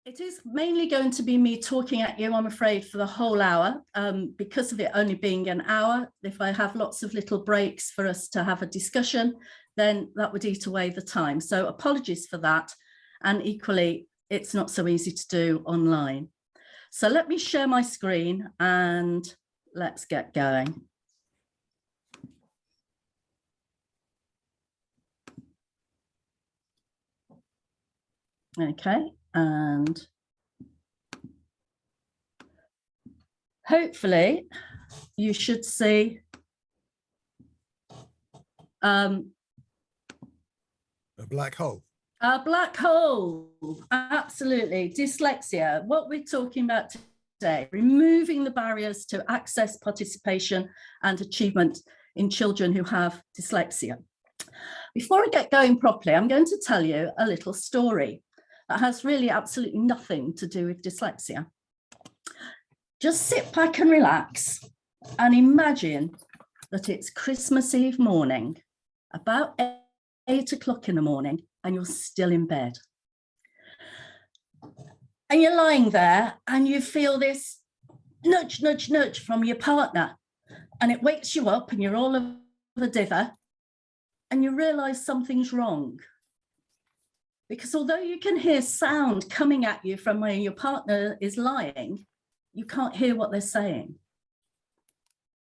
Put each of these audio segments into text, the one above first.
It is mainly going to be me talking at you, I'm afraid, for the whole hour, because of it only being an hour. If I have lots of little breaks for us to have a discussion, then that would eat away the time. So apologies for that. And equally, it's not so easy to do online. So let me share my screen and let's get going. Okay, and hopefully you should see a black hole. A black hole, absolutely. Dyslexia, what we're talking about today, removing the barriers to access, participation and achievement in children who have dyslexia. Before I get going properly, I'm going to tell you a little story that has really absolutely nothing to do with dyslexia. Just sit back and relax and imagine that it's Christmas Eve morning, about 8 o'clock in the morning, and you're still in bed. And you're lying there and you feel this nudge, nudge, nudge from your partner, and it wakes you up and you're all of a dither and you realize something's wrong. Because although you can hear sound coming at you from where your partner is lying, you can't hear what they're saying.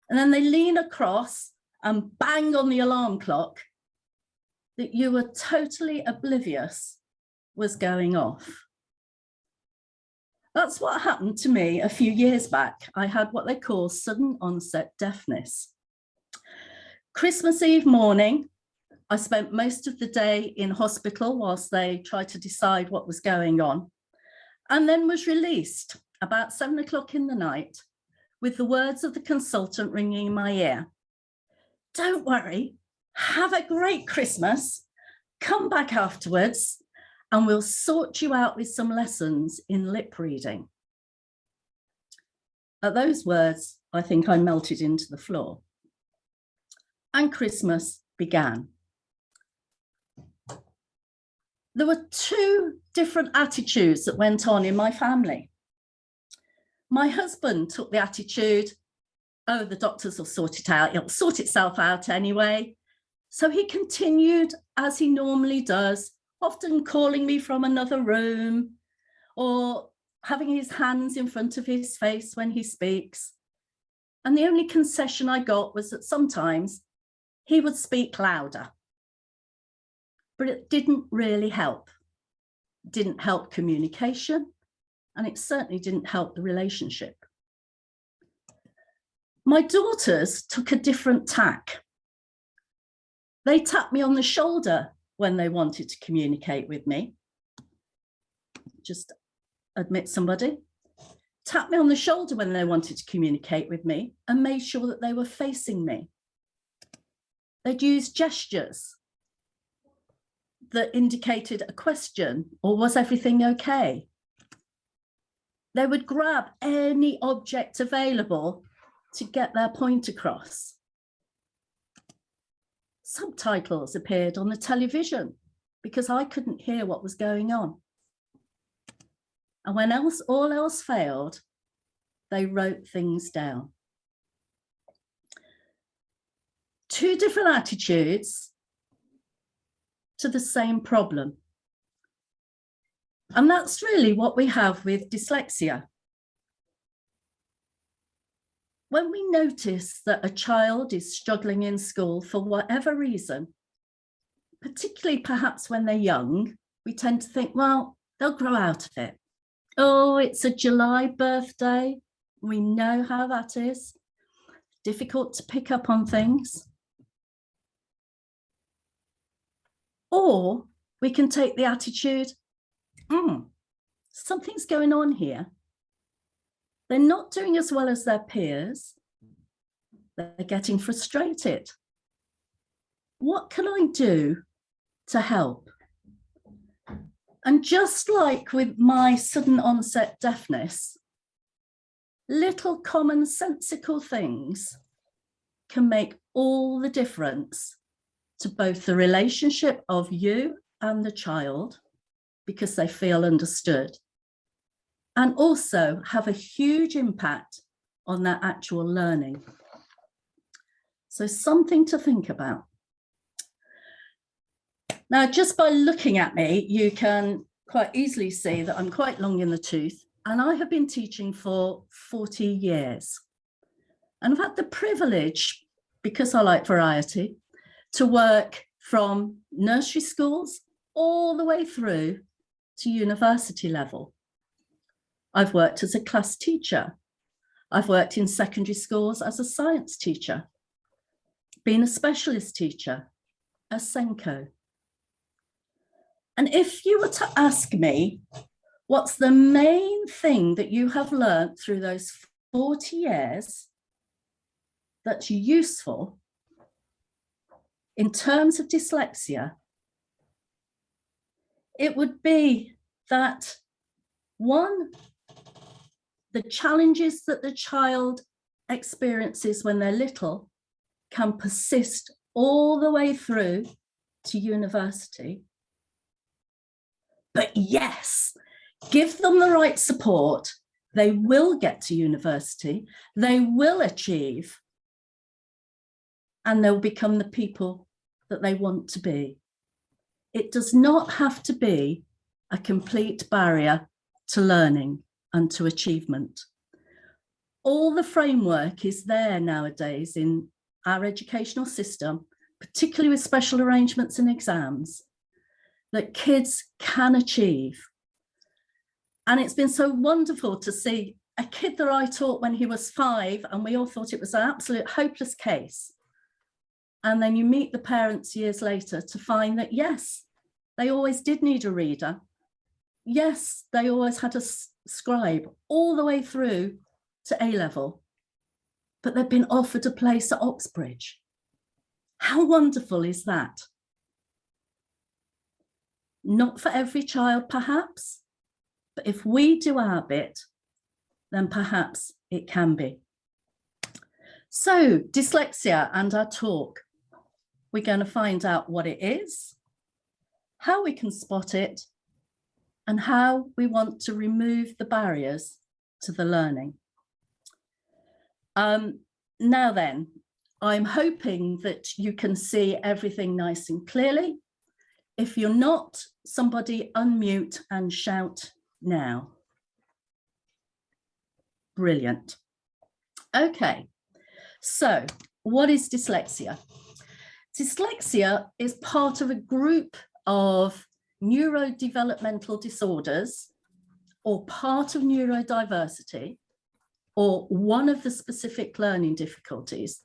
And then they lean across and bang on the alarm clock that you were totally oblivious was going off. That's what happened to me a few years back. I had what they call sudden onset deafness. Christmas Eve morning, I spent most of the day in hospital whilst they tried to decide what was going on, and then was released about 7 o'clock in the night with the words of the consultant ringing in my ear. Don't worry, have a great Christmas, come back afterwards and we'll sort you out with some lessons in lip reading. At those words, I think I melted into the floor. And Christmas began. There were two different attitudes that went on in my family. My husband took the attitude, oh, the doctors will sort it out, it'll sort itself out anyway. So he continued as he normally does, often calling me from another room or having his hands in front of his face when he speaks. And the only concession I got was that sometimes he would speak louder. But it didn't really help. It didn't help communication, and it certainly didn't help the relationship. My daughters took a different tack. They tapped me on the shoulder when they wanted to communicate with me. Just admit somebody. Tapped me on the shoulder when they wanted to communicate with me and made sure that they were facing me. They'd use gestures that indicated a question or was everything okay? They would grab any object available to get their point across. Subtitles appeared on the television because I couldn't hear what was going on. And when all else failed, they wrote things down. Two different attitudes to the same problem. And that's really what we have with dyslexia. When we notice that a child is struggling in school for whatever reason, particularly perhaps when they're young, we tend to think, well, they'll grow out of it. Oh, it's a July birthday. We know how that is. Difficult to pick up on things. Or we can take the attitude, something's going on here. They're not doing as well as their peers. They're getting frustrated. What can I do to help? And just like with my sudden onset deafness, little commonsensical things can make all the difference to both the relationship of you and the child, because they feel understood, and also have a huge impact on their actual learning. So something to think about. Now, just by looking at me, you can quite easily see that I'm quite long in the tooth, and I have been teaching for 40 years. And I've had the privilege, because I like variety, to work from nursery schools all the way through to university level. I've worked as a class teacher. I've worked in secondary schools as a science teacher, been a specialist teacher, a Senko. And if you were to ask me, what's the main thing that you have learned through those 40 years that's useful in terms of dyslexia, it would be that, one, the challenges that the child experiences when they're little can persist all the way through to university. But yes, give them the right support, they will get to university, they will achieve, and they'll become the people that they want to be. It does not have to be a complete barrier to learning and to achievement. All the framework is there nowadays in our educational system, particularly with special arrangements and exams, that kids can achieve. And it's been so wonderful to see a kid that I taught when he was 5, and we all thought it was an absolute hopeless case. And then you meet the parents years later to find that, yes, they always did need a reader. Yes, they always had a scribe all the way through to A-level, but they've been offered a place at Oxbridge. How wonderful is that? Not for every child, perhaps, but if we do our bit, then perhaps it can be. So, dyslexia and our talk. We're going to find out what it is, how we can spot it, and how we want to remove the barriers to the learning. Now then, I'm hoping that you can see everything nice and clearly. If you're not, somebody unmute and shout now. Brilliant. Okay, so what is dyslexia? Dyslexia is part of a group of neurodevelopmental disorders, or part of neurodiversity, or one of the specific learning difficulties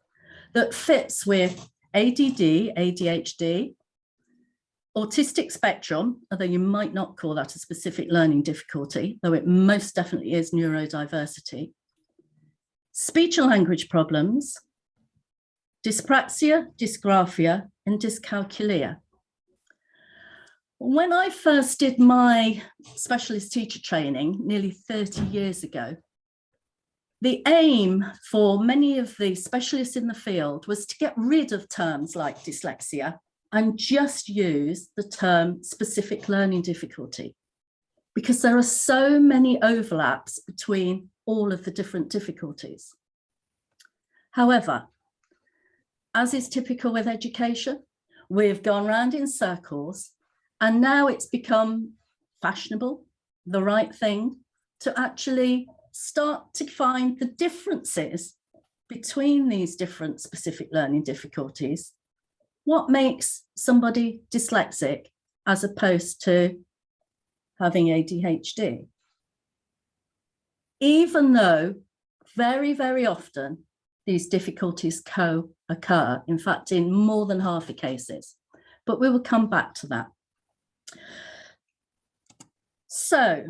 that fits with ADD, ADHD, autistic spectrum, although you might not call that a specific learning difficulty, though it most definitely is neurodiversity, speech and language problems, dyspraxia, dysgraphia, and dyscalculia. When I first did my specialist teacher training nearly 30 years ago, the aim for many of the specialists in the field was to get rid of terms like dyslexia and just use the term specific learning difficulty, because there are so many overlaps between all of the different difficulties. However, as is typical with education, we've gone round in circles, and now it's become fashionable, the right thing, to actually start to find the differences between these different specific learning difficulties. What makes somebody dyslexic as opposed to having ADHD? Even though very, very often these difficulties co-occur, in fact, in more than half the cases, but we will come back to that. So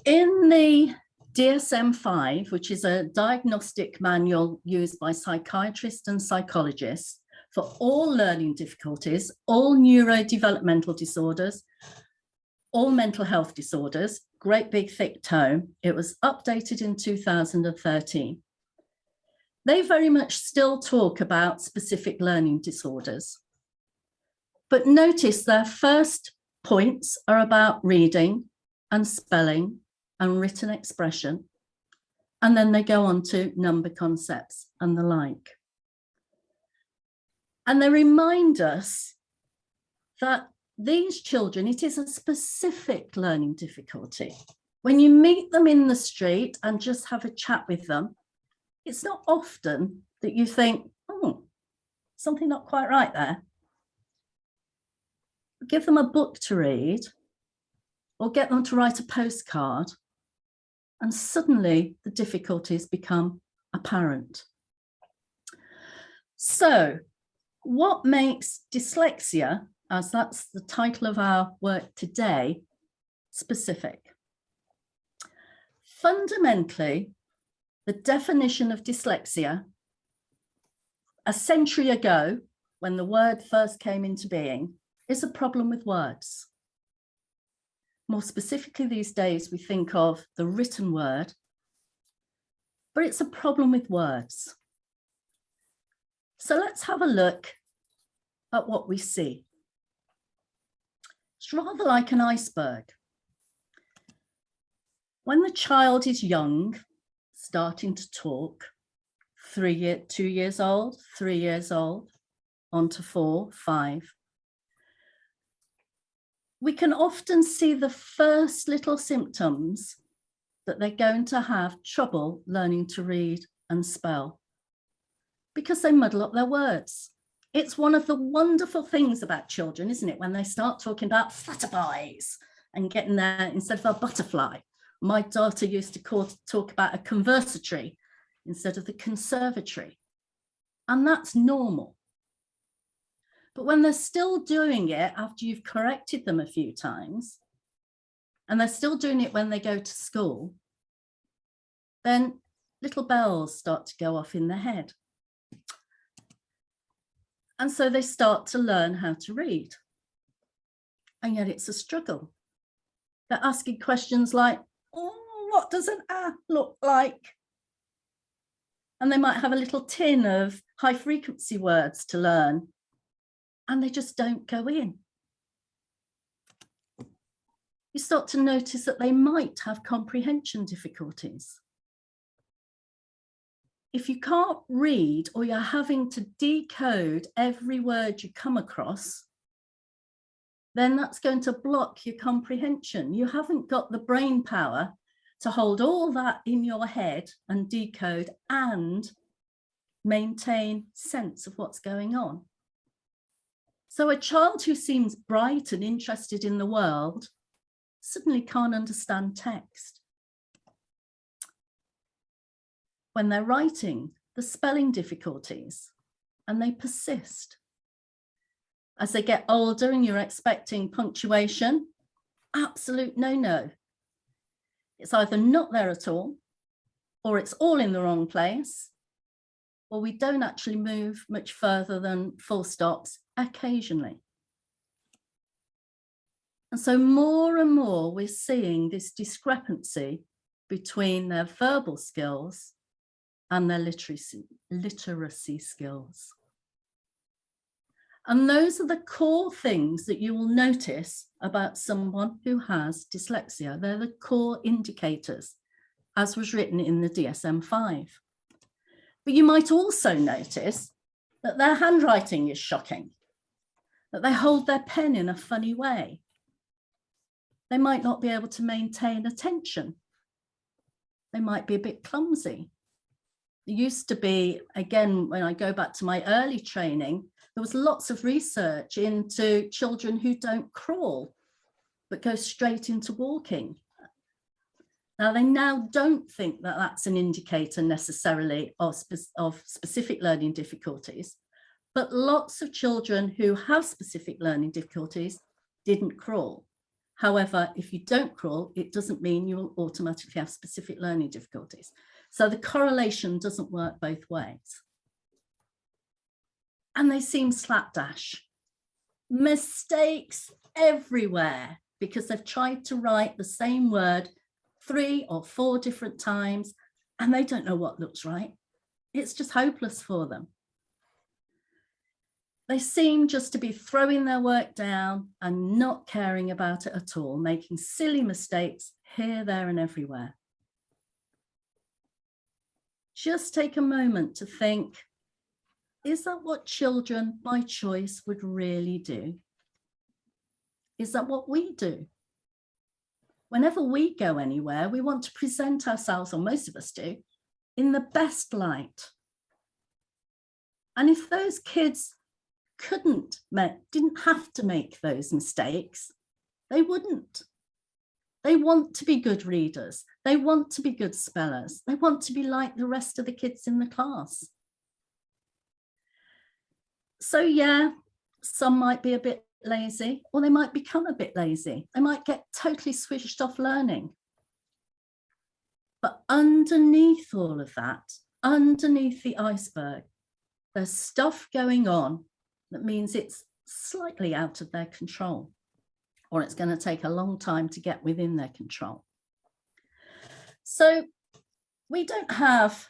in the DSM-5, which is a diagnostic manual used by psychiatrists and psychologists for all learning difficulties, all neurodevelopmental disorders, all mental health disorders, great big thick tome. It was updated in 2013. They very much still talk about specific learning disorders. But notice their first points are about reading and spelling and written expression, and then they go on to number concepts and the like. And they remind us that these children, it is a specific learning difficulty. When you meet them in the street and just have a chat with them, it's not often that you think, oh, something not quite right there. Give them a book to read or get them to write a postcard, and suddenly the difficulties become apparent. So what makes dyslexia, as that's the title of our work today, specific? Fundamentally, the definition of dyslexia a century ago, when the word first came into being, is a problem with words. More specifically these days, we think of the written word, but it's a problem with words. So let's have a look at what we see. It's rather like an iceberg. When the child is young, starting to talk, 2 years old, 3 years old, on to 4, 5, we can often see the first little symptoms that they're going to have trouble learning to read and spell because they muddle up their words. It's one of the wonderful things about children, isn't it? When they start talking about flutterbies and getting there instead of a butterfly. My daughter used to talk about a conversatory instead of the conservatory. And that's normal. But when they're still doing it after you've corrected them a few times, and they're still doing it when they go to school, then little bells start to go off in their head. And so they start to learn how to read. And yet it's a struggle. They're asking questions like, oh, what does an A look like? And they might have a little tin of high frequency words to learn, and they just don't go in. You start to notice that they might have comprehension difficulties. If you can't read or you're having to decode every word you come across, then that's going to block your comprehension. You haven't got the brain power to hold all that in your head and decode and maintain sense of what's going on. So a child who seems bright and interested in the world suddenly can't understand text. When they're writing, the spelling difficulties, and they persist. As they get older and you're expecting punctuation, absolute no-no. It's either not there at all, or it's all in the wrong place, or we don't actually move much further than full stops occasionally. And so more and more we're seeing this discrepancy between their verbal skills and their literacy skills. And those are the core things that you will notice about someone who has dyslexia. They're the core indicators, as was written in the DSM-5. But you might also notice that their handwriting is shocking, that they hold their pen in a funny way. They might not be able to maintain attention. They might be a bit clumsy. It used to be, again, when I go back to my early training, there was lots of research into children who don't crawl, but go straight into walking. Now, they now don't think that that's an indicator necessarily of specific learning difficulties, but lots of children who have specific learning difficulties didn't crawl. However, if you don't crawl, it doesn't mean you will automatically have specific learning difficulties. So the correlation doesn't work both ways. And they seem slapdash. Mistakes everywhere because they've tried to write the same word 3 or 4 different times and they don't know what looks right. It's just hopeless for them. They seem just to be throwing their work down and not caring about it at all, making silly mistakes here, there, and everywhere. Just take a moment to think, is that what children by choice would really do? Is that what we do? Whenever we go anywhere, we want to present ourselves, or most of us do, in the best light. And if those kids didn't have to make those mistakes, they wouldn't. They want to be good readers. They want to be good spellers. They want to be like the rest of the kids in the class. So yeah, some might be a bit lazy, or they might become a bit lazy. They might get totally switched off learning. But underneath all of that, underneath the iceberg, there's stuff going on that means it's slightly out of their control, or it's going to take a long time to get within their control. So we don't have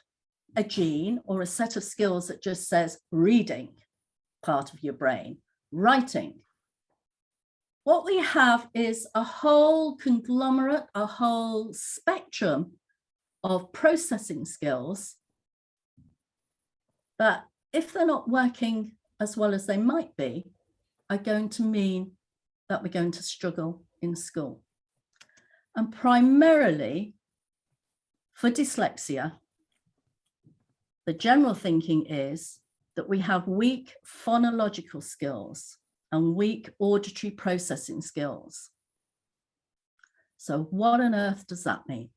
a gene or a set of skills that just says reading, part of your brain, writing. What we have is a whole conglomerate, a whole spectrum of processing skills that, if they're not working as well as they might be, are going to mean that we're going to struggle in school. And primarily for dyslexia, the general thinking is that we have weak phonological skills and weak auditory processing skills. So what on earth does that mean?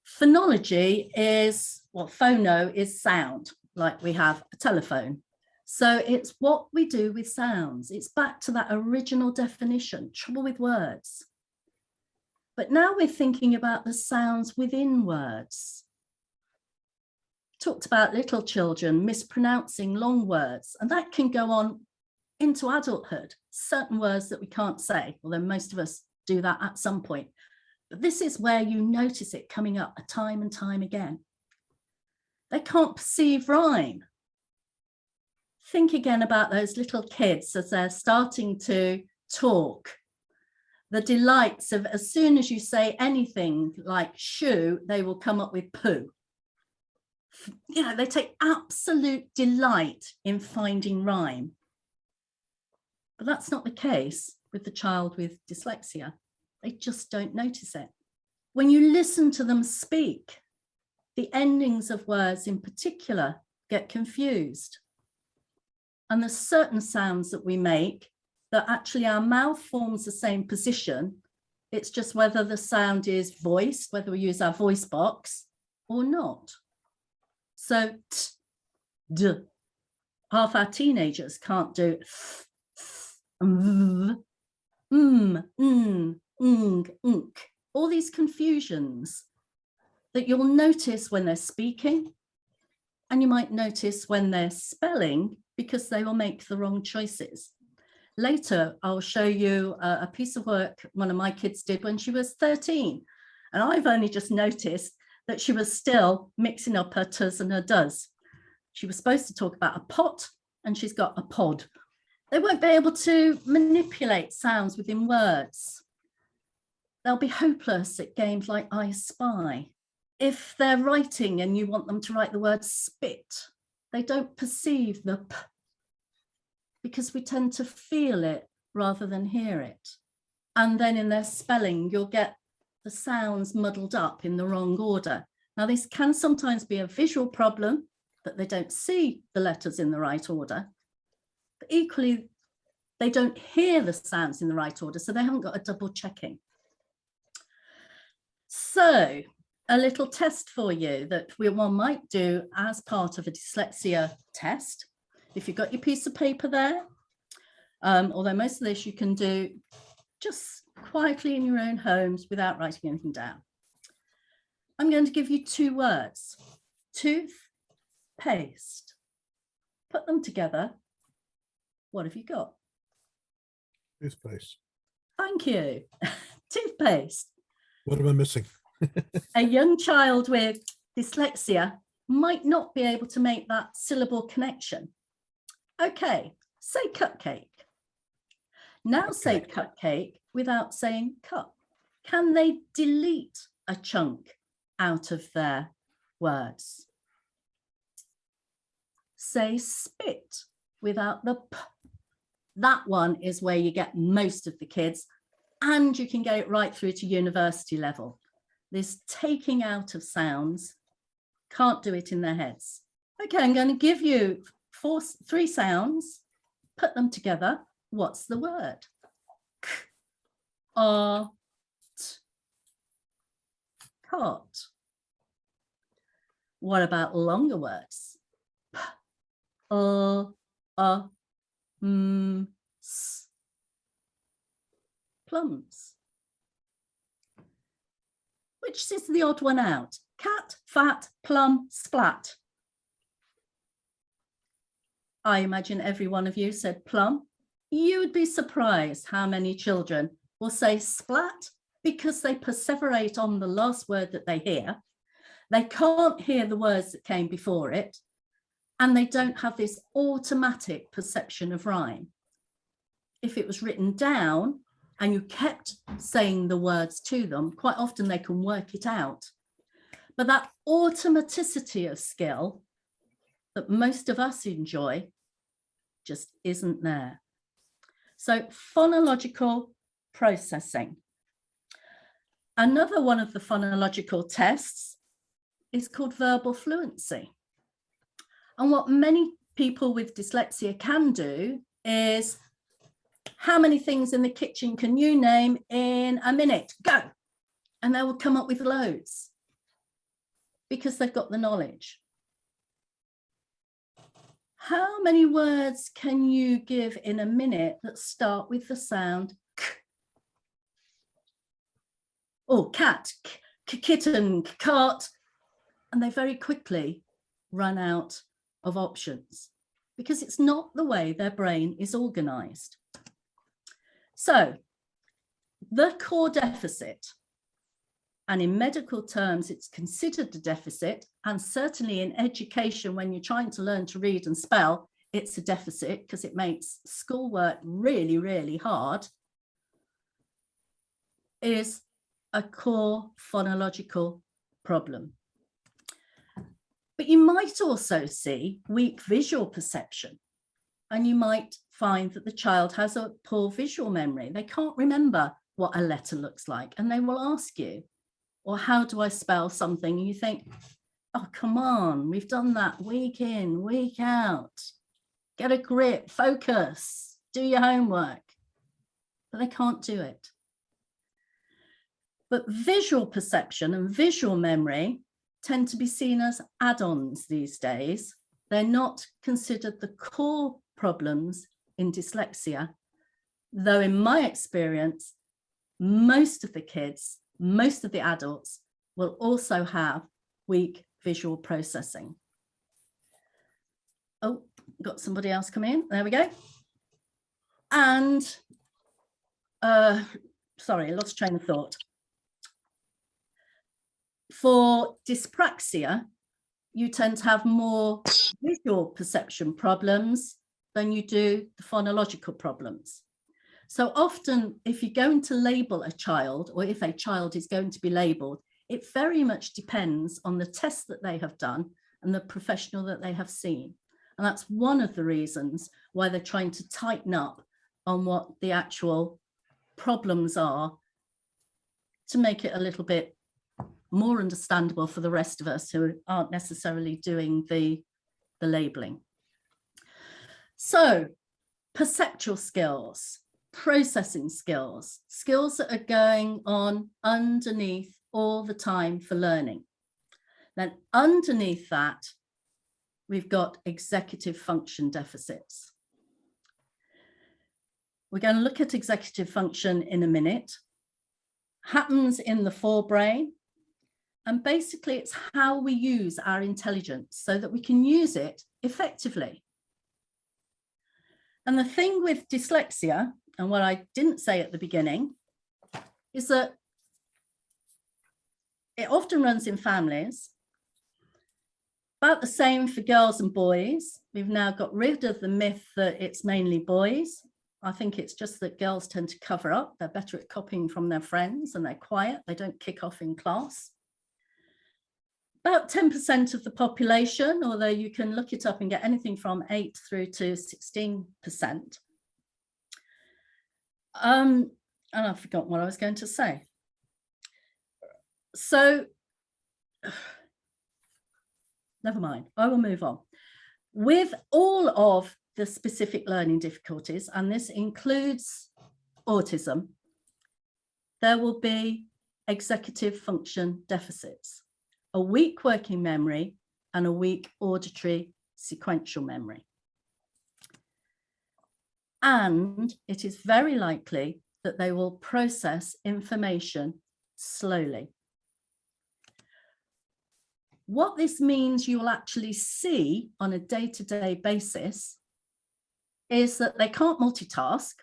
Phonology is, well, phono is sound, like we have a telephone. So it's what we do with sounds. It's back to that original definition, trouble with words. But now we're thinking about the sounds within words. Talked about little children mispronouncing long words, and that can go on into adulthood. Certain words that we can't say, although most of us do that at some point. But this is where you notice it coming up time and time again. They can't perceive rhyme. Think again about those little kids as they're starting to talk. The delights of, as soon as you say anything like shoe, they will come up with poo. You know, they take absolute delight in finding rhyme. But that's not the case with the child with dyslexia. They just don't notice it. When you listen to them speak, the endings of words in particular get confused. And there's certain sounds that we make that actually our mouth forms the same position. It's just whether the sound is voiced, whether we use our voice box or not. So t, d. Half our teenagers can't do all these confusions that you'll notice when they're speaking, and you might notice when they're spelling, because they will make the wrong choices. Later, I'll show you a piece of work one of my kids did when she was 13. And I've only just noticed that she was still mixing up her t's and her does. She was supposed to talk about a pot, and she's got a pod. They won't be able to manipulate sounds within words. They'll be hopeless at games like I Spy. If they're writing and you want them to write the word spit, they don't perceive the p, because we tend to feel it rather than hear it. And then in their spelling, you'll get the sounds muddled up in the wrong order. Now, this can sometimes be a visual problem, that they don't see the letters in the right order. But equally, they don't hear the sounds in the right order, so they haven't got a double checking. So a little test for you that one might do as part of a dyslexia test. If you've got your piece of paper there, although most of this you can do just quietly in your own homes without writing anything down. I'm going to give you two words, tooth, paste. Put them together. What have you got? Toothpaste. Thank you. Toothpaste. What am I missing? A young child with dyslexia might not be able to make that syllable connection. Okay, say cupcake. Now say cupcake without saying cup. Can they delete a chunk out of their words? Say spit without the p. That one is where you get most of the kids, and you can get it right through to university level. This taking out of sounds, can't do it in their heads. Okay, I'm going to give you three sounds, put them together. What's the word? K, R, T, cart. What about longer words? P, S, plums. Which is the odd one out? Cat, fat, plum, splat. I imagine every one of you said plum. You would be surprised how many children will say splat because they perseverate on the last word that they hear. They can't hear the words that came before it, and they don't have this automatic perception of rhyme. If it was written down and you kept saying the words to them, quite often they can work it out. But that automaticity of skill that most of us enjoy just isn't there. So phonological processing. Another one of the phonological tests is called verbal fluency. And what many people with dyslexia can do is, how many things in the kitchen can you name in a minute? Go. And they will come up with loads because they've got the knowledge. How many words can you give in a minute that start with the sound k? Oh, cat, kitten, cart. And they very quickly run out of options because it's not the way their brain is organized. So the core deficit, and in medical terms, it's considered a deficit, and certainly in education, when you're trying to learn to read and spell, it's a deficit because it makes schoolwork really, really hard, is a core phonological problem. But you might also see weak visual perception, and you might find that the child has a poor visual memory. They can't remember what a letter looks like, and they will ask you, or how do I spell something? And you think, oh, come on, we've done that week in, week out. Get a grip, focus, do your homework. But they can't do it. But visual perception and visual memory tend to be seen as add-ons these days. They're not considered the core problems in dyslexia, though in my experience, most of the kids, most of the adults will also have weak visual processing. Oh, got somebody else come in. There we go. And, sorry, I lost train of thought. For dyspraxia, you tend to have more visual perception problems than you do the phonological problems. So often, if you're going to label a child, or if a child is going to be labeled, it very much depends on the test that they have done and the professional that they have seen. And that's one of the reasons why they're trying to tighten up on what the actual problems are to make it a little bit more understandable for the rest of us who aren't necessarily doing the labeling. So perceptual skills, processing skills, skills that are going on underneath all the time for learning. Then underneath that, we've got executive function deficits. We're going to look at executive function in a minute. Happens in the forebrain. And basically, it's how we use our intelligence so that we can use it effectively. And the thing with dyslexia, and what I didn't say at the beginning, is that it often runs in families. About the same for girls and boys. We've now got rid of the myth that it's mainly boys. I think it's just that girls tend to cover up. They're better at copying from their friends and they're quiet. They don't kick off in class. About 10% of the population, although you can look it up and get anything from 8 through to 16%. And I've forgotten what I was going to say. So, never mind, I will move on. With all of the specific learning difficulties, and this includes autism, there will be executive function deficits, a weak working memory and a weak auditory sequential memory. And it is very likely that they will process information slowly. What this means you will actually see on a day-to-day basis is that they can't multitask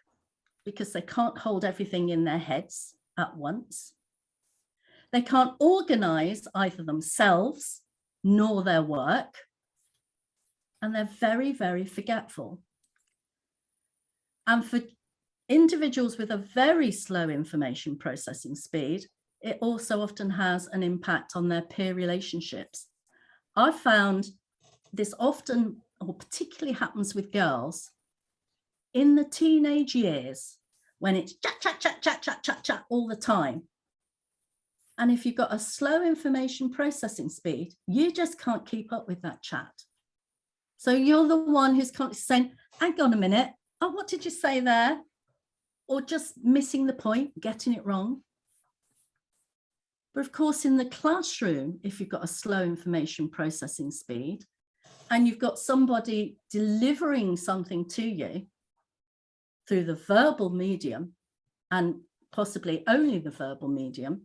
because they can't hold everything in their heads at once. They can't organize either themselves nor their work. And they're very, very forgetful. And for individuals with a very slow information processing speed, it also often has an impact on their peer relationships. I've found this often, or particularly happens with girls, in the teenage years, when it's chat, chat, chat, chat, chat, chat, chat all the time. And if you've got a slow information processing speed, you just can't keep up with that chat. So you're the one who's constantly saying, hang on a minute, oh, what did you say there? Or just missing the point, getting it wrong. But of course, in the classroom, if you've got a slow information processing speed and you've got somebody delivering something to you through the verbal medium, and possibly only the verbal medium,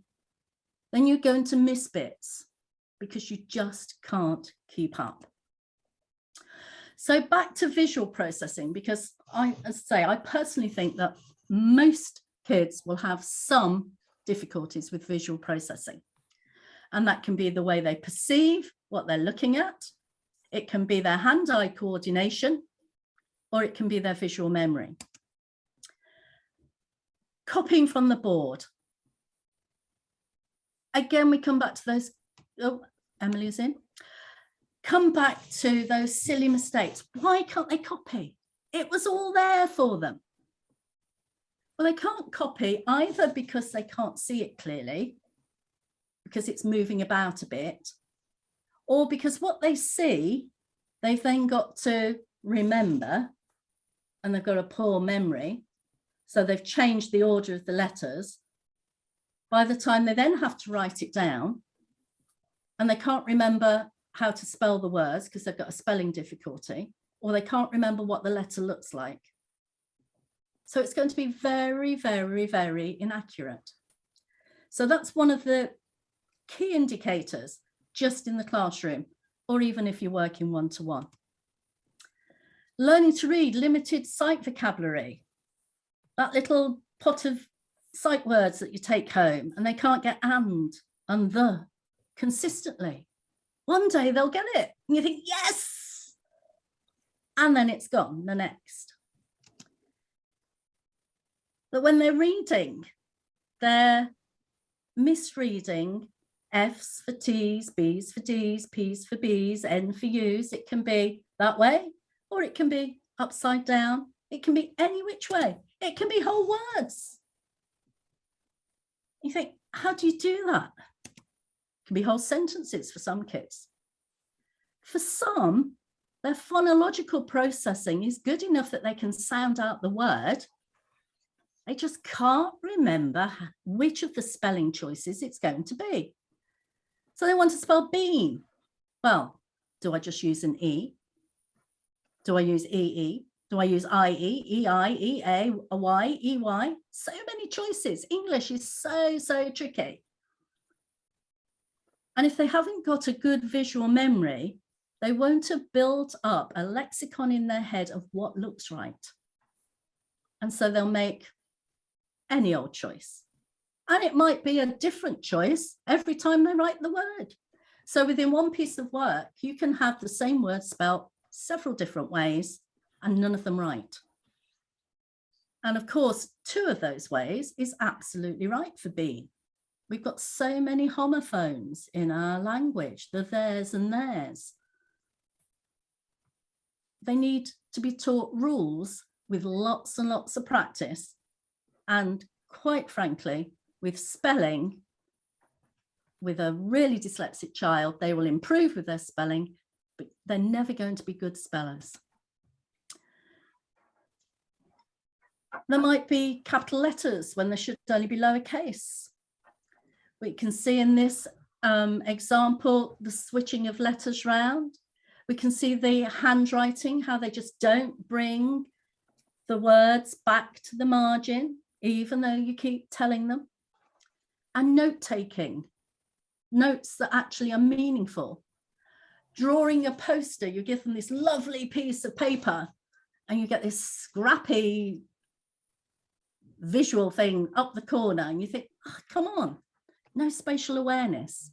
then you're going to miss bits because you just can't keep up. So back to visual processing, because as I say, I personally think that most kids will have some difficulties with visual processing. And that can be the way they perceive what they're looking at. It can be their hand-eye coordination, or it can be their visual memory. Copying from the board. Again, we come back to those, oh, Emily is in. Come back to those silly mistakes. Why can't they copy? It was all there for them. Well, they can't copy either because they can't see it clearly, because it's moving about a bit, or because what they see, they've then got to remember, and they've got a poor memory. So they've changed the order of the letters. By the time they then have to write it down, and they can't remember how to spell the words because they've got a spelling difficulty, or they can't remember what the letter looks like. So it's going to be very, very, very inaccurate. So that's one of the key indicators just in the classroom, or even if you're working one-to-one. Learning to read limited sight vocabulary. That little pot of sight words that you take home, and they can't get and the consistently. One day they'll get it and you think, yes, and then it's gone the next. But when they're reading, they're misreading F's for T's, B's for D's, P's for B's, N for U's. It can be that way, or it can be upside down. It can be any which way. It can be whole words. You think, how do you do that? It can be whole sentences for some kids. For some, their phonological processing is good enough that they can sound out the word. They just can't remember which of the spelling choices it's going to be. So they want to spell bean. Well, do I just use an E? Do I use EE? Do I use IE, EI, EA, a Y, EY? So many choices. English is so tricky. And if they haven't got a good visual memory, they won't have built up a lexicon in their head of what looks right. And so they'll make any old choice. And it might be a different choice every time they write the word. So within one piece of work, you can have the same word spelled several different ways and none of them right. And of course, 2 of those ways is absolutely right for B. We've got so many homophones in our language, the theirs and theirs. They need to be taught rules with lots and lots of practice. And quite frankly, with spelling, with a really dyslexic child, they will improve with their spelling, but they're never going to be good spellers. There might be capital letters when there should only be lowercase. We can see in this example, the switching of letters round. We can see the handwriting, how they just don't bring the words back to the margin, even though you keep telling them. And note-taking, notes that actually are meaningful. Drawing a poster, you give them this lovely piece of paper and you get this scrappy visual thing up the corner and you think, oh, come on, no spatial awareness.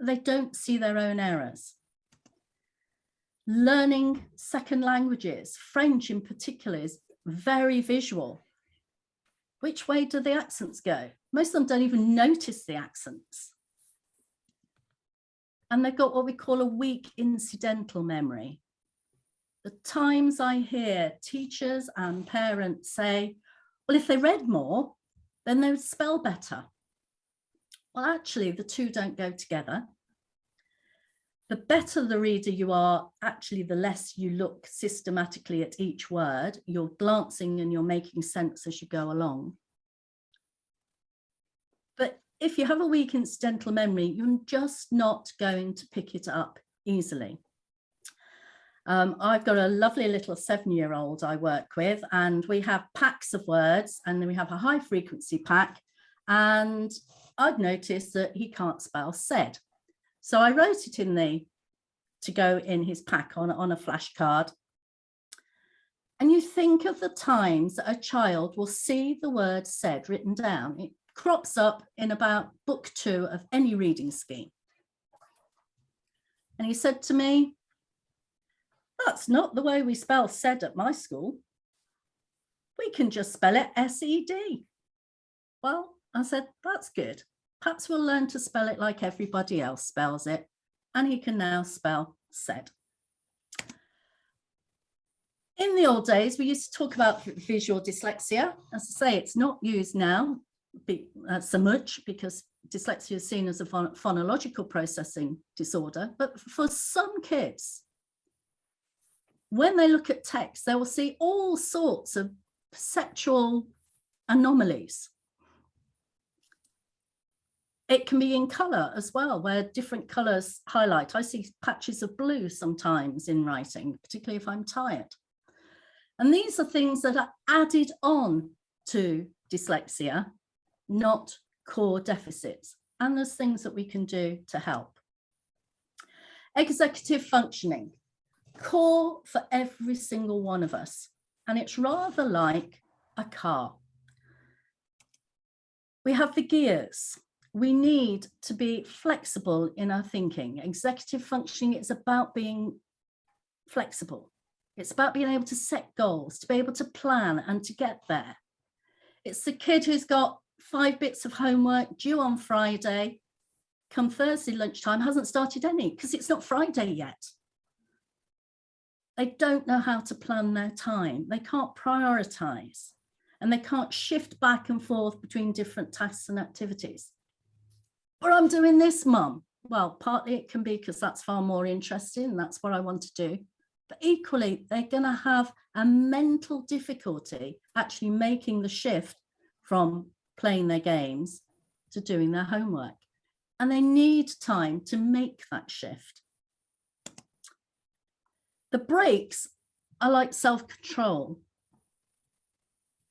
They don't see their own errors. Learning second languages, French in particular, is very visual. Which way do the accents go? Most of them don't even notice the accents. And they've got what we call a weak incidental memory. The times I hear teachers and parents say, well, if they read more, then they would spell better. Well, actually, the 2 don't go together. The better the reader you are, actually, the less you look systematically at each word. You're glancing and you're making sense as you go along. But if you have a weak incidental memory, you're just not going to pick it up easily. I've got a lovely little 7-year-old I work with, and we have packs of words, and then we have a high frequency pack. And I'd noticed that he can't spell said. So I wrote it in to go in his pack on a flashcard. And you think of the times that a child will see the word said written down. It crops up in about book 2 of any reading scheme. And he said to me, that's not the way we spell said at my school. We can just spell it S-E-D. Well, I said, that's good. Perhaps we'll learn to spell it like everybody else spells it. And he can now spell said. In the old days, we used to talk about visual dyslexia. As I say, it's not used now so much because dyslexia is seen as a phonological processing disorder. But for some kids, when they look at text, they will see all sorts of perceptual anomalies. It can be in colour as well, where different colours highlight. I see patches of blue sometimes in writing, particularly if I'm tired. And these are things that are added on to dyslexia, not core deficits. And there's things that we can do to help. Executive functioning, core for every single one of us. And it's rather like a car. We have the gears. We need to be flexible in our thinking. Executive functioning is about being flexible. It's about being able to set goals, to be able to plan and to get there. It's the kid who's got 5 bits of homework due on Friday, come Thursday lunchtime, hasn't started any because it's not Friday yet. They don't know how to plan their time. They can't prioritize and they can't shift back and forth between different tasks and activities. But I'm doing this, Mum. Well, partly it can be because that's far more interesting and that's what I want to do. But equally, they're going to have a mental difficulty actually making the shift from playing their games to doing their homework. And they need time to make that shift. The breaks are like self-control.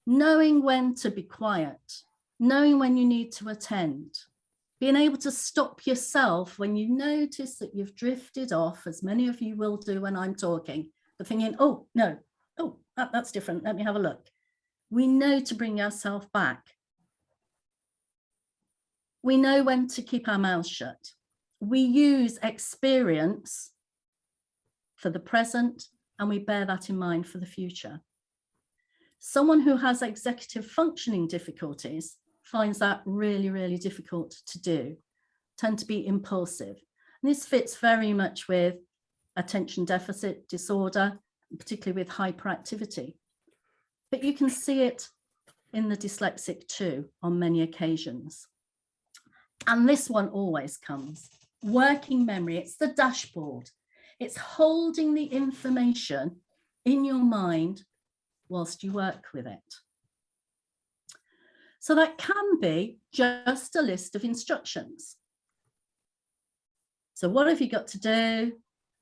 Knowing when to be quiet, knowing when you need to attend, being able to stop yourself when you notice that you've drifted off, as many of you will do when I'm talking, but thinking, oh, no, oh, that's different. Let me have a look. We know to bring ourselves back. We know when to keep our mouths shut. we use experience for the present and we bear that in mind for the future. Someone who has executive functioning difficulties finds that really, really difficult to do, tend to be impulsive. And this fits very much with attention deficit disorder, particularly with hyperactivity. But you can see it in the dyslexic too on many occasions. And this one always comes. Working memory, it's the dashboard. It's holding the information in your mind whilst you work with it. So that can be just a list of instructions. So what have you got to do?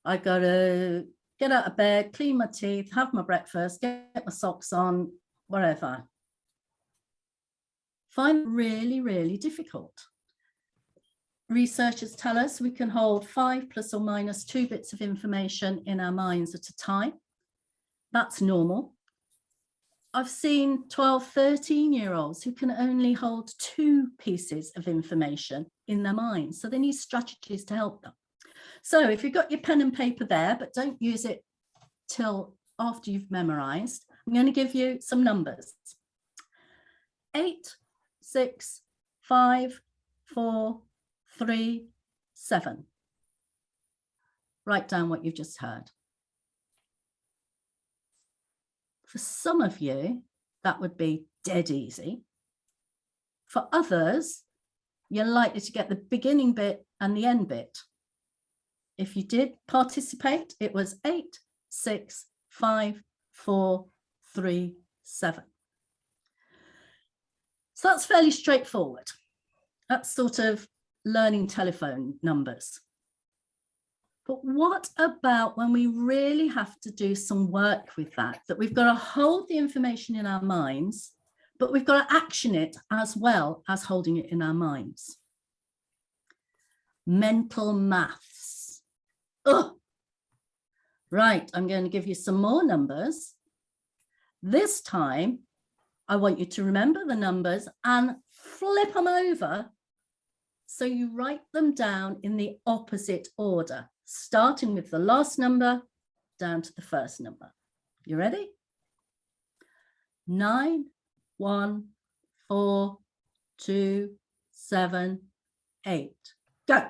I got to get out of bed, clean my teeth, have my breakfast, get my socks on, whatever. Find it really, really difficult. Researchers tell us we can hold 5 plus or minus 2 bits of information in our minds at a time. That's normal. I've seen 12, 13-year-olds who can only hold 2 pieces of information in their minds. So they need strategies to help them. So if you've got your pen and paper there, but don't use it till after you've memorized, I'm going to give you some numbers. 8, 6, 5, 4, 3, 7. Write down what you've just heard. For some of you, that would be dead easy. For others, you're likely to get the beginning bit and the end bit. If you did participate, it was 8, 6, 5, 4, 3, 7. So that's fairly straightforward. That's sort of learning telephone numbers. But what about when we really have to do some work with that we've got to hold the information in our minds, but we've got to action it as well as holding it in our minds? Mental maths. Ugh. Right, I'm going to give you some more numbers. This time, I want you to remember the numbers and flip them over so you write them down in the opposite order, starting with the last number down to the first number. You ready? 9, 1, 4, 2, 7, 8. Go.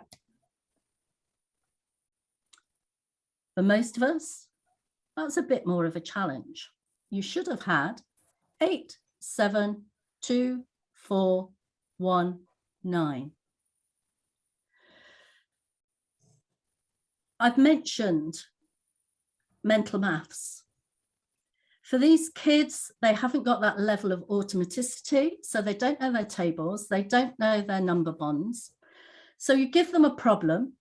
For most of us, that's a bit more of a challenge. You should have had 8, 7, 2, 4, 1, 9. I've mentioned mental maths. For these kids, they haven't got that level of automaticity, so they don't know their tables, they don't know their number bonds. So you give them a problem,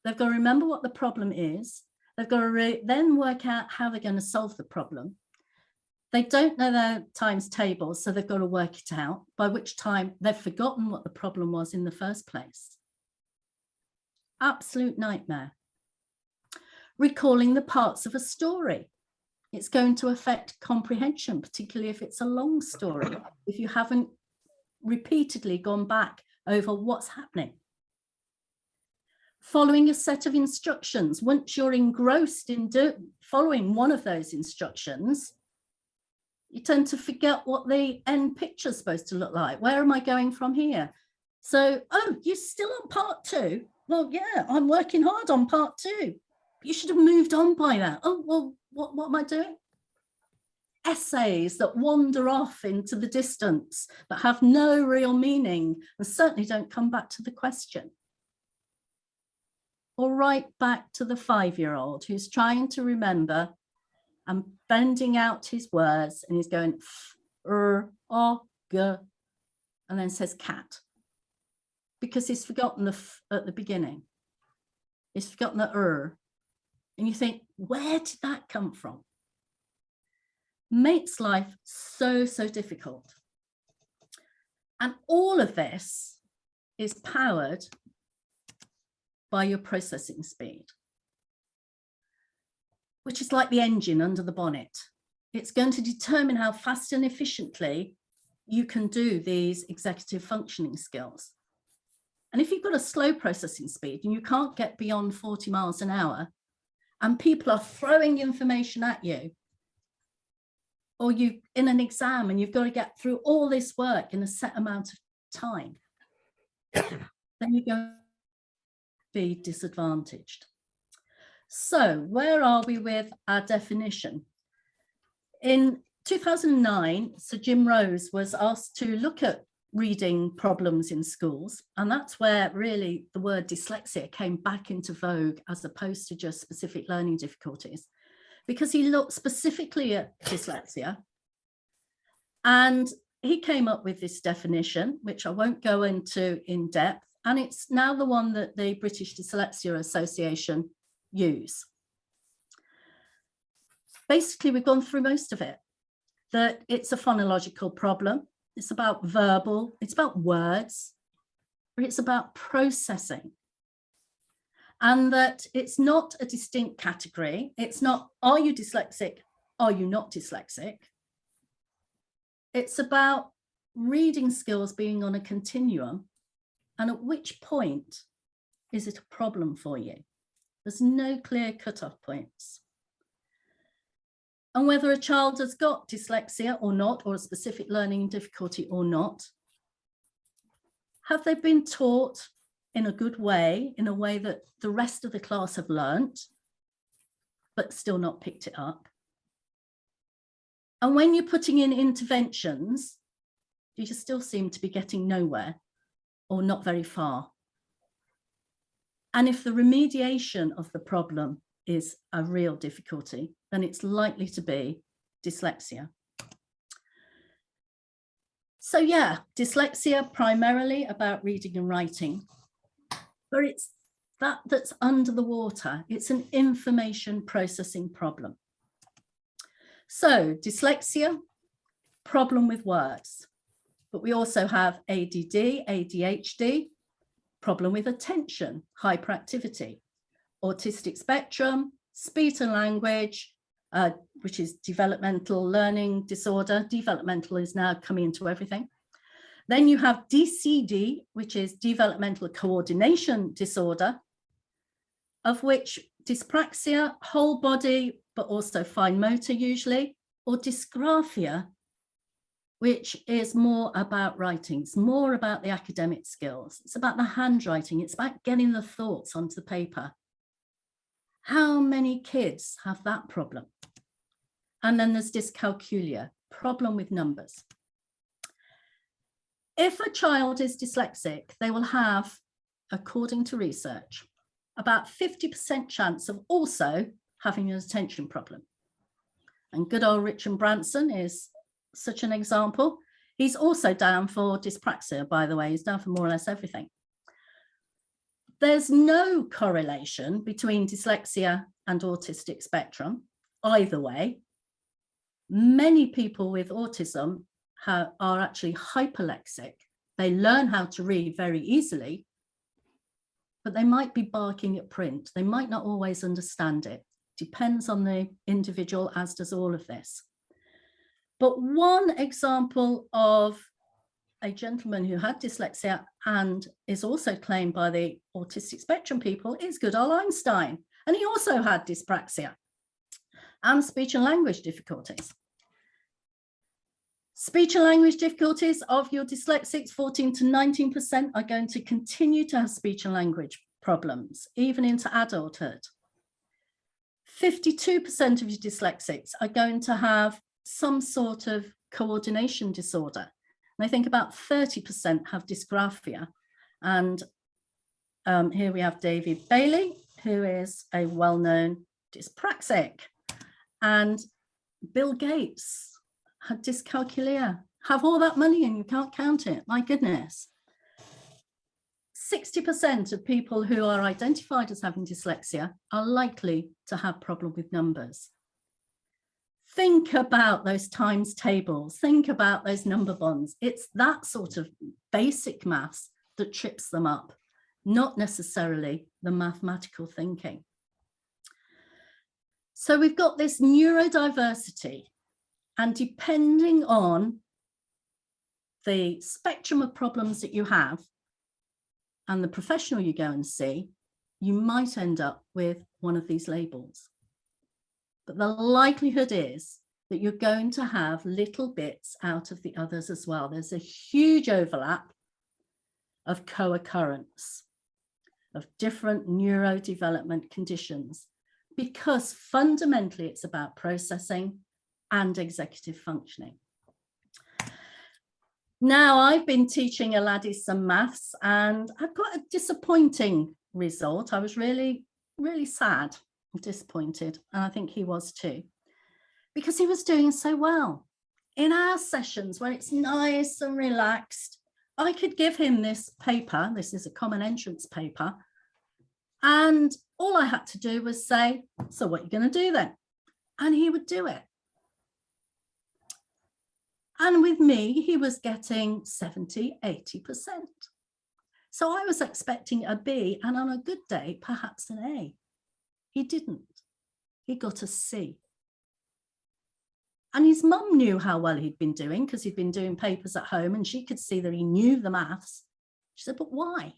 they've got to remember what the problem is, they've got to then work out how they're going to solve the problem. They don't know their times tables, so they've got to work it out, by which time they've forgotten what the problem was in the first place. Absolute nightmare. Recalling the parts of a story. It's going to affect comprehension, particularly if it's a long story, if you haven't repeatedly gone back over what's happening. Following a set of instructions. Once you're engrossed in following one of those instructions, you tend to forget what the end picture is supposed to look like. Where am I going from here? So, oh, you're still on part 2? Well, yeah, I'm working hard on part 2. You should have moved on by that. Oh, well, what am I doing? Essays that wander off into the distance, that have no real meaning and certainly don't come back to the question. Or right back to the 5-year-old who's trying to remember and bending out his words, and he's going g, and then says cat, because he's forgotten the f at the beginning. He's forgotten the and you think, where did that come from? Makes life so difficult. And all of this is powered by your processing speed, which is like the engine under the bonnet. It's going to determine how fast and efficiently you can do these executive functioning skills. And if you've got a slow processing speed and you can't get beyond 40 miles an hour, and people are throwing information at you, or you in an exam and you've got to get through all this work in a set amount of time, then you're going to be disadvantaged. So where are we with our definition? In 2009, Sir Jim Rose was asked to look at reading problems in schools, and that's where really the word dyslexia came back into vogue as opposed to just specific learning difficulties, because he looked specifically at dyslexia and he came up with this definition, which I won't go into in depth, and it's now the one that the British Dyslexia Association use. Basically, we've gone through most of it, that it's a phonological problem. It's about verbal, it's about words, but it's about processing. And that it's not a distinct category. It's not, are you dyslexic? Are you not dyslexic? It's about reading skills being on a continuum. And at which point is it a problem for you? There's no clear cutoff points. And whether a child has got dyslexia or not, or a specific learning difficulty or not, have they been taught in a good way, in a way that the rest of the class have learnt, but still not picked it up? And when you're putting in interventions, you just still seem to be getting nowhere or not very far. And if the remediation of the problem is a real difficulty, then it's likely to be dyslexia. So yeah, dyslexia primarily about reading and writing, but it's that's under the water. It's an information processing problem. So dyslexia, problem with words, but we also have ADD, ADHD, problem with attention, hyperactivity, autistic spectrum, speech and language, which is developmental learning disorder. Developmental is now coming into everything. Then you have DCD, which is developmental coordination disorder, of which dyspraxia, whole body, but also fine motor usually, or dysgraphia, which is more about writing. It's more about the academic skills. It's about the handwriting. It's about getting the thoughts onto the paper. How many kids have that problem? And then there's dyscalculia, problem with numbers. If a child is dyslexic, they will have, according to research, about 50% chance of also having an attention problem. And good old Richard Branson is such an example. He's also down for dyspraxia, by the way. He's down for more or less everything. There's no correlation between dyslexia and autistic spectrum, either way. Many people with autism are actually hyperlexic. They learn how to read very easily, but they might be barking at print. They might not always understand it. Depends on the individual, as does all of this. But one example of a gentleman who had dyslexia and is also claimed by the autistic spectrum people is good old Einstein. And he also had dyspraxia and speech and language difficulties. Speech and language difficulties of your dyslexics, 14 to 19% are going to continue to have speech and language problems, even into adulthood. 52% of your dyslexics are going to have some sort of coordination disorder. And I think about 30% have dysgraphia. And here we have David Bailey, who is a well-known dyspraxic. And Bill Gates had dyscalculia. Have all that money and you can't count it. My goodness. 60% of people who are identified as having dyslexia are likely to have problem with numbers. Think about those times tables. Think about those number bonds. It's that sort of basic maths that trips them up, not necessarily the mathematical thinking. So we've got this neurodiversity, and depending on the spectrum of problems that you have, and the professional you go and see, you might end up with one of these labels. But the likelihood is that you're going to have little bits out of the others as well. There's a huge overlap of co-occurrence of different neurodevelopment conditions, because fundamentally it's about processing and executive functioning. Now, I've been teaching a laddie some maths, and I've got a disappointing result. I was really, really sad and disappointed, and I think he was too, because he was doing so well. In our sessions where it's nice and relaxed, I could give him this paper. This is a common entrance paper. And all I had to do was say, so what are you going to do then? And he would do it. And with me, he was getting 70, 80%. So I was expecting a B, and on a good day, perhaps an A. He didn't. He got a C. And his mum knew how well he'd been doing, because he'd been doing papers at home, and she could see that he knew the maths. She said, but why?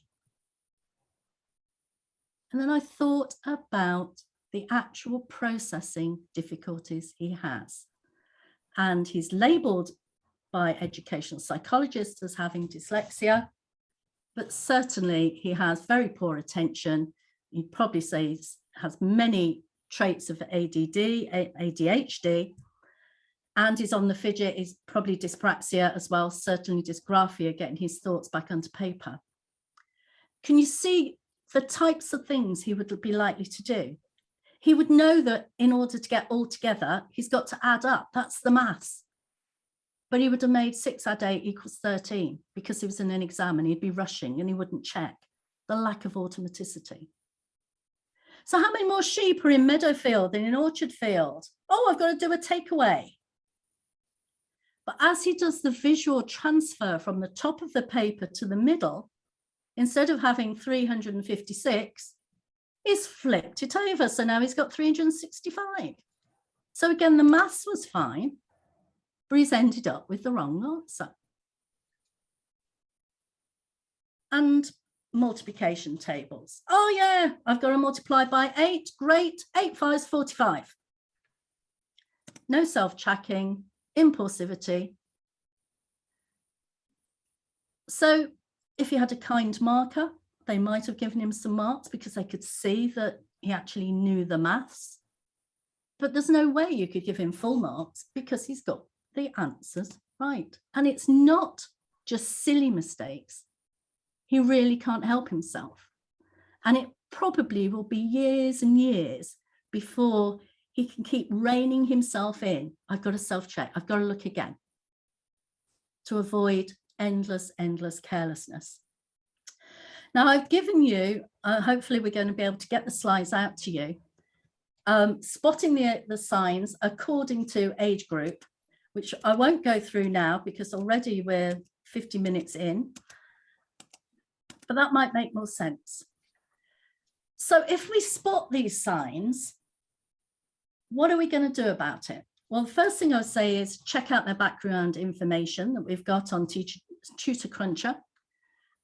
And then I thought about the actual processing difficulties he has. And he's labelled by educational psychologists as having dyslexia, but certainly he has very poor attention. You'd probably say he has many traits of ADD, ADHD, and he's on the fidget. He's probably dyspraxia as well, certainly dysgraphia, getting his thoughts back onto paper. Can you see the types of things he would be likely to do? He would know that in order to get all together, he's got to add up. That's the maths. But he would have made 6 add 8 equals 13 because he was in an exam and he'd be rushing and he wouldn't check. The lack of automaticity. So how many more sheep are in Meadowfield than in Orchard Field? Oh, I've got to do a takeaway. But as he does the visual transfer from the top of the paper to the middle, instead of having 356, he's flipped it over. So now he's got 365. So again, the maths was fine, but he's ended up with the wrong answer. And multiplication tables. Oh yeah, I've got to multiply by 8. Great, 8 5 is 45. No self-checking, impulsivity. So if he had a kind marker, they might have given him some marks because they could see that he actually knew the maths. But there's no way you could give him full marks because he's got the answers right. And it's not just silly mistakes. He really can't help himself. And it probably will be years and years before he can keep reining himself in. I've got to self-check. I've got to look again, to avoid endless carelessness. Now I've given you, hopefully we're going to be able to get the slides out to you, spotting the signs according to age group, which I won't go through now because already we're 50 minutes in, but that might make more sense. So if we spot these signs, what are we going to do about it? Well, the first thing I would say is check out their background information that we've got on Tutor Cruncher,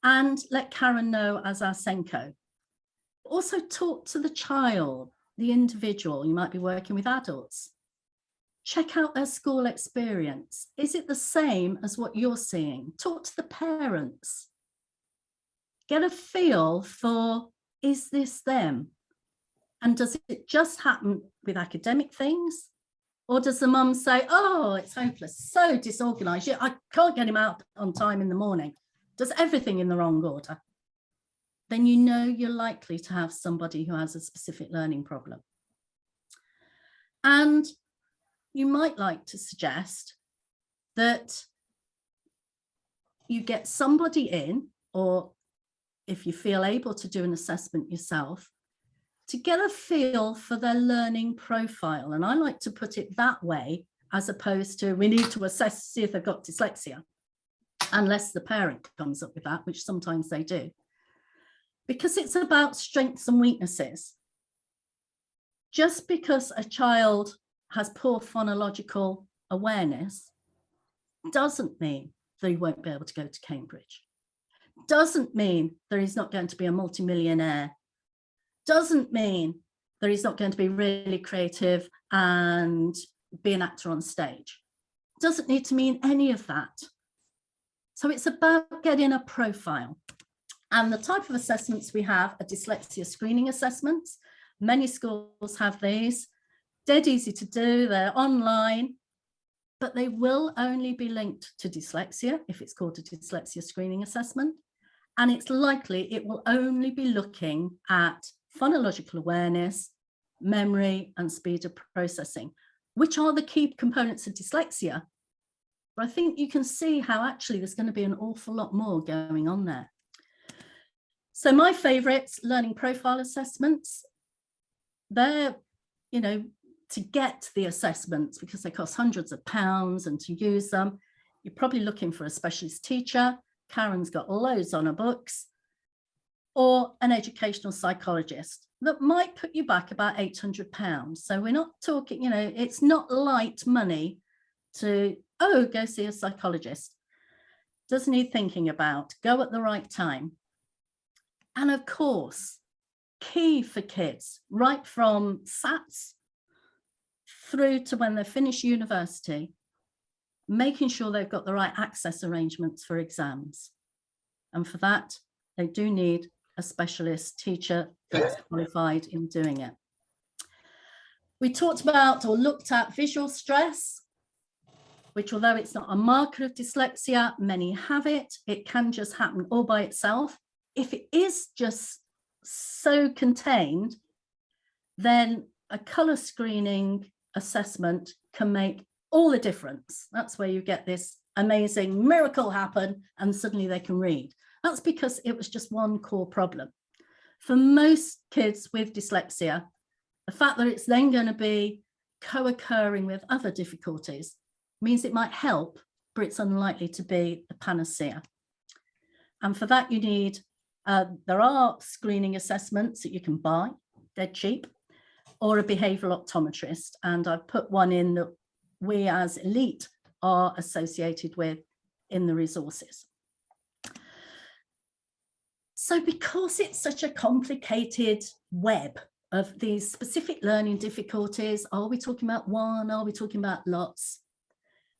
and let Karen know as our Senko. Also talk to the child, the individual. You might be working with adults. Check out their school experience. Is it the same as what you're seeing? Talk to the parents. Get a feel for, is this them? And does it just happen with academic things? Or does the mum say, oh, it's hopeless, so disorganized, I can't get him out on time in the morning, does everything in the wrong order? Then you know you're likely to have somebody who has a specific learning problem. And you might like to suggest that you get somebody in, or if you feel able to do an assessment yourself, to get a feel for their learning profile. And I like to put it that way, as opposed to we need to assess, see if they've got dyslexia, unless the parent comes up with that, which sometimes they do. Because it's about strengths and weaknesses. Just because a child has poor phonological awareness doesn't mean they won't be able to go to Cambridge. Doesn't mean that he's not going to be a multimillionaire. Doesn't mean that he's not going to be really creative and be an actor on stage. Doesn't need to mean any of that. So it's about getting a profile. And the type of assessments we have are dyslexia screening assessments. Many schools have these. Dead easy to do, they're online, but they will only be linked to dyslexia if it's called a dyslexia screening assessment. And it's likely it will only be looking at phonological awareness, memory, and speed of processing, which are the key components of dyslexia. But I think you can see how actually there's going to be an awful lot more going on there. So my favorites, learning profile assessments, they're, to get the assessments, because they cost hundreds of pounds, and to use them, you're probably looking for a specialist teacher. Karen's got loads on her books, or an educational psychologist that might put you back about £800. So we're not talking, it's not light money to, go see a psychologist. Does need thinking about, go at the right time. And of course, key for kids, right from SATs through to when they finish university, making sure they've got the right access arrangements for exams. And for that, they do need a specialist teacher that's qualified in doing it. We talked about or looked at visual stress, which, although it's not a marker of dyslexia, many have it. It can just happen all by itself. If it is just so contained, then a colour screening assessment can make all the difference. That's where you get this amazing miracle happen and suddenly they can read. That's because it was just one core problem. For most kids with dyslexia, the fact that it's then going to be co-occurring with other difficulties means it might help, but it's unlikely to be the panacea. And for that, you need, there are screening assessments that you can buy, they're cheap, or a behavioural optometrist. And I've put one in that we as Elite are associated with in the resources. So because it's such a complicated web of these specific learning difficulties, are we talking about one? Are we talking about lots?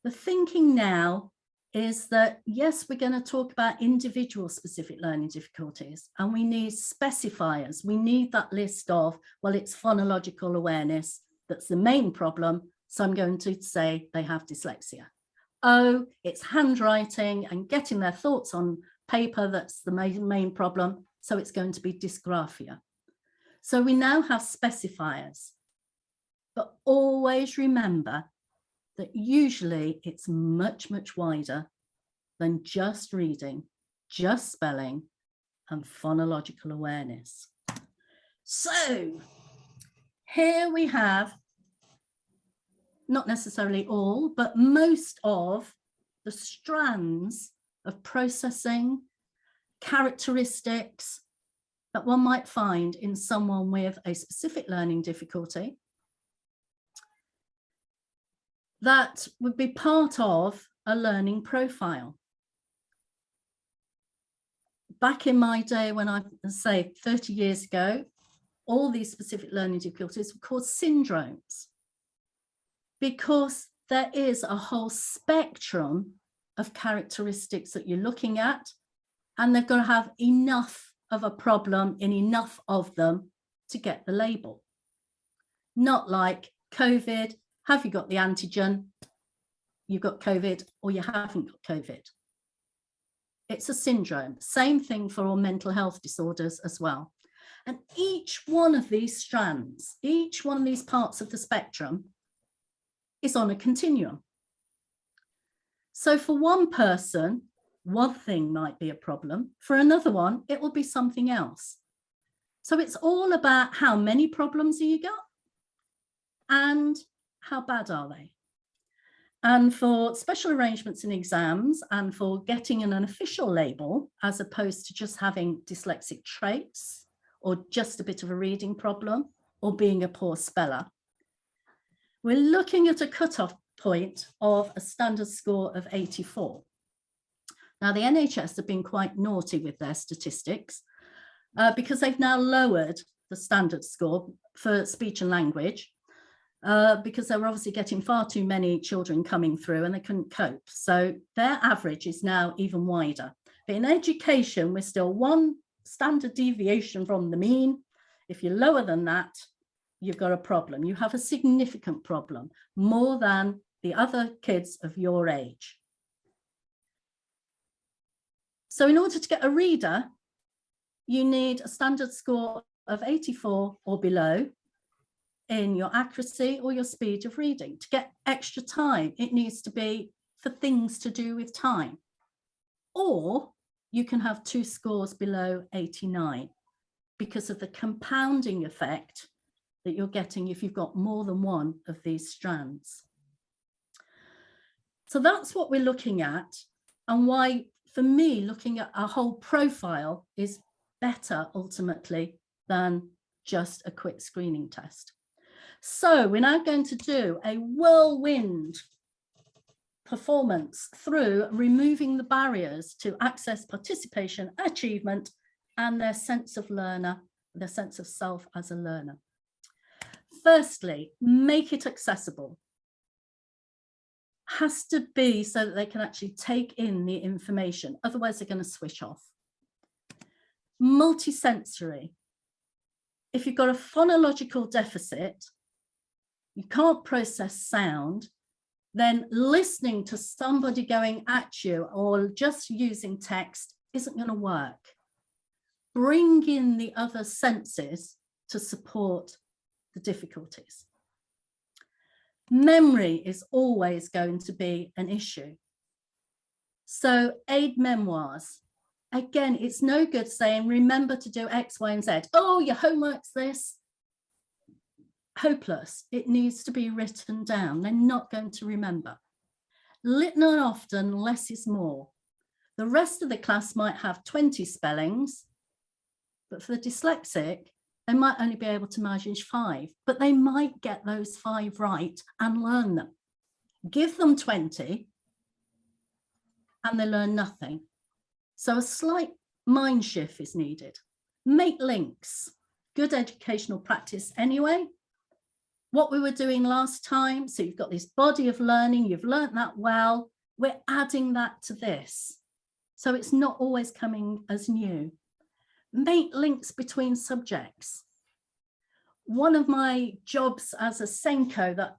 The thinking now is that, yes, we're going to talk about individual specific learning difficulties, and we need specifiers. We need that list of, well, it's phonological awareness that's the main problem, so I'm going to say they have dyslexia. Oh, it's handwriting and getting their thoughts on paper that's the main problem, so it's going to be dysgraphia. So we now have specifiers, but always remember that usually it's much, much wider than just reading, just spelling, and phonological awareness. So here we have not necessarily all, but most of the strands of processing characteristics that one might find in someone with a specific learning difficulty that would be part of a learning profile. Back in my day, when I say 30 years ago, all these specific learning difficulties were called syndromes, because there is a whole spectrum of characteristics that you're looking at, and they're going to have enough of a problem in enough of them to get the label. Not like COVID, have you got the antigen? You've got COVID, or you haven't got COVID. It's a syndrome. Same thing for all mental health disorders as well. And each one of these strands, each one of these parts of the spectrum is on a continuum. So for one person, one thing might be a problem. For another one, it will be something else. So it's all about how many problems have you got and how bad are they? And for special arrangements in exams and for getting an official label, as opposed to just having dyslexic traits or just a bit of a reading problem or being a poor speller, we're looking at a cutoff point of a standard score of 84. Now, the NHS have been quite naughty with their statistics because they've now lowered the standard score for speech and language because they were obviously getting far too many children coming through and they couldn't cope. So their average is now even wider. But in education, we're still one standard deviation from the mean. If you're lower than that, you've got a problem. You have a significant problem, more than the other kids of your age. So in order to get a reader, you need a standard score of 84 or below in your accuracy or your speed of reading. To get extra time, it needs to be for things to do with time. Or you can have 2 scores below 89 because of the compounding effect that you're getting if you've got more than one of these strands. So that's what we're looking at, and why, for me, looking at a whole profile is better ultimately than just a quick screening test. So we're now going to do a whirlwind performance through removing the barriers to access, participation, achievement, and their sense of learner, their sense of self as a learner. Firstly, make it accessible. Has to be so that they can actually take in the information, otherwise they're going to switch off. Multisensory. If you've got a phonological deficit, you can't process sound, then listening to somebody going at you or just using text isn't going to work. Bring in the other senses to support the difficulties. Memory is always going to be an issue. So aid memoirs. Again, it's no good saying, remember to do X, Y, and Z. Oh, your homework's this. Hopeless. It needs to be written down. They're not going to remember. Little and often, less is more. The rest of the class might have 20 spellings, but for the dyslexic, they might only be able to manage 5, but they might get those 5 right and learn them. Give them 20 and they learn nothing. So a slight mind shift is needed. Make links. Good educational practice anyway. What we were doing last time, so you've got this body of learning, you've learned that well, we're adding that to this. So it's not always coming as new. Make links between subjects. One of my jobs as a Senko, that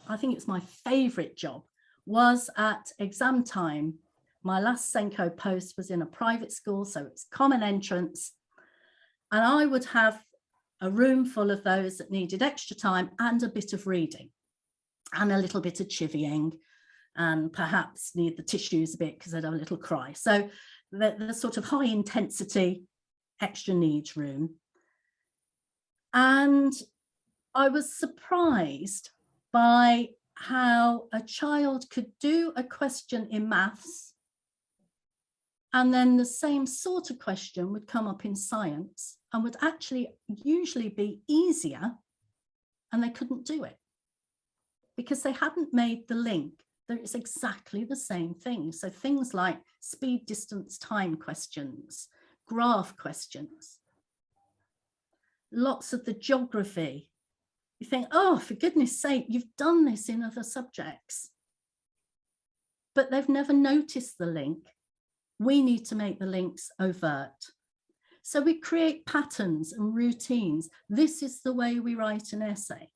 I think it's my favorite job, was at exam time. My last Senko post was in a private school, so it's common entrance. And I would have a room full of those that needed extra time and a bit of reading and a little bit of chivying and perhaps need the tissues a bit because they'd have a little cry. So the sort of high intensity extra needs room. And I was surprised by how a child could do a question in maths and then the same sort of question would come up in science and would actually usually be easier, and they couldn't do it because they hadn't made the link that it's exactly the same thing. So things like speed, distance, time questions, graph questions, lots of the geography. You think, oh, for goodness sake, you've done this in other subjects, but they've never noticed the link. We need to make the links overt. So we create patterns and routines. This is the way we write an essay.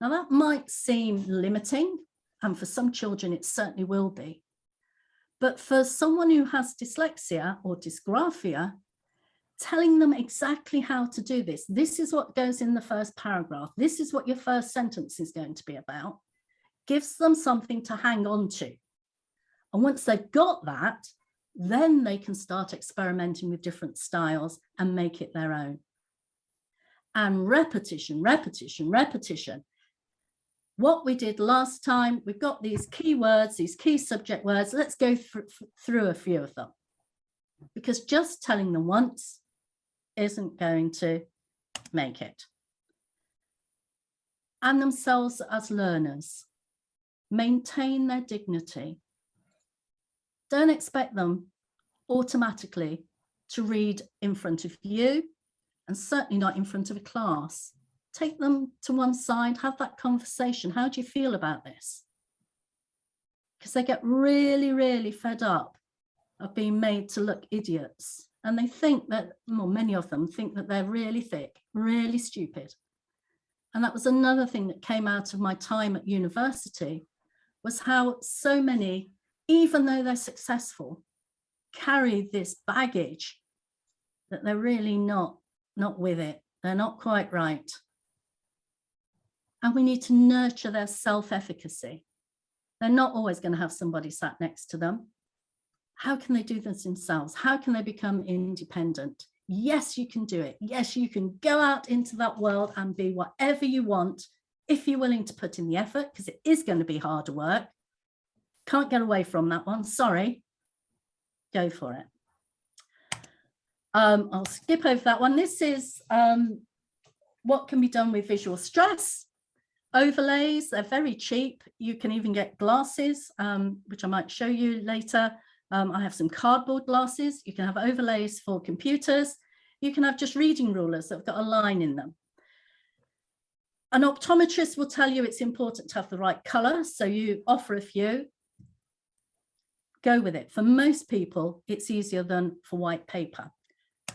Now that might seem limiting, and for some children it certainly will be. But for someone who has dyslexia or dysgraphia, telling them exactly how to do this, this is what goes in the first paragraph, this is what your first sentence is going to be about, gives them something to hang on to. And once they've got that, then they can start experimenting with different styles and make it their own. And repetition, repetition, repetition. What we did last time, we've got these key words, these key subject words. Let's go through a few of them, because just telling them once isn't going to make it. And themselves as learners, maintain their dignity. Don't expect them automatically to read in front of you, and certainly not in front of a class. Take them to one side, have that conversation. How do you feel about this? Because they get really, really fed up of being made to look idiots. And they think that, well, many of them think that they're really thick, really stupid. And that was another thing that came out of my time at university, was how so many, even though they're successful, carry this baggage that they're really not with it. They're not quite right. And we need to nurture their self-efficacy. They're not always going to have somebody sat next to them. How can they do this themselves? How can they become independent? Yes, you can do it. Yes, you can go out into that world and be whatever you want if you're willing to put in the effort, because it is going to be harder work. Can't get away from that one. Sorry. Go for it. I'll skip over that one. This is what can be done with visual stress. Overlays, they're very cheap. You can even get glasses, which I might show you later. I have some cardboard glasses. You can have overlays for computers. You can have just reading rulers that have got a line in them. An optometrist will tell you it's important to have the right color. So you offer a few, go with it. For most people, it's easier than for white paper.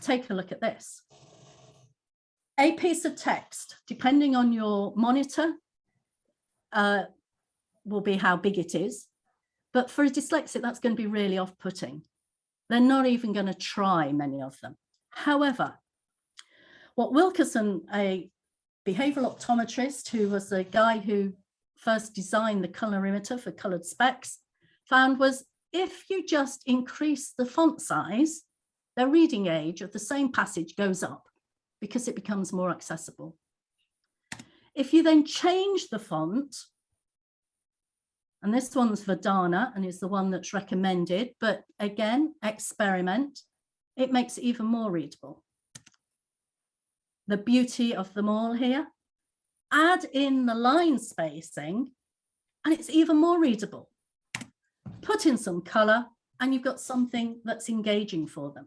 Take a look at this. A piece of text, depending on your monitor, will be how big it is. But for a dyslexic, that's going to be really off-putting. They're not even going to try, many of them. However, what Wilkerson, a behavioral optometrist, who was the guy who first designed the colorimeter for colored specs, found was if you just increase the font size, their reading age of the same passage goes up because it becomes more accessible. If you then change the font, and this one's Verdana and is the one that's recommended, but again, experiment, it makes it even more readable. The beauty of them all here, add in the line spacing and it's even more readable. Put in some color and you've got something that's engaging for them.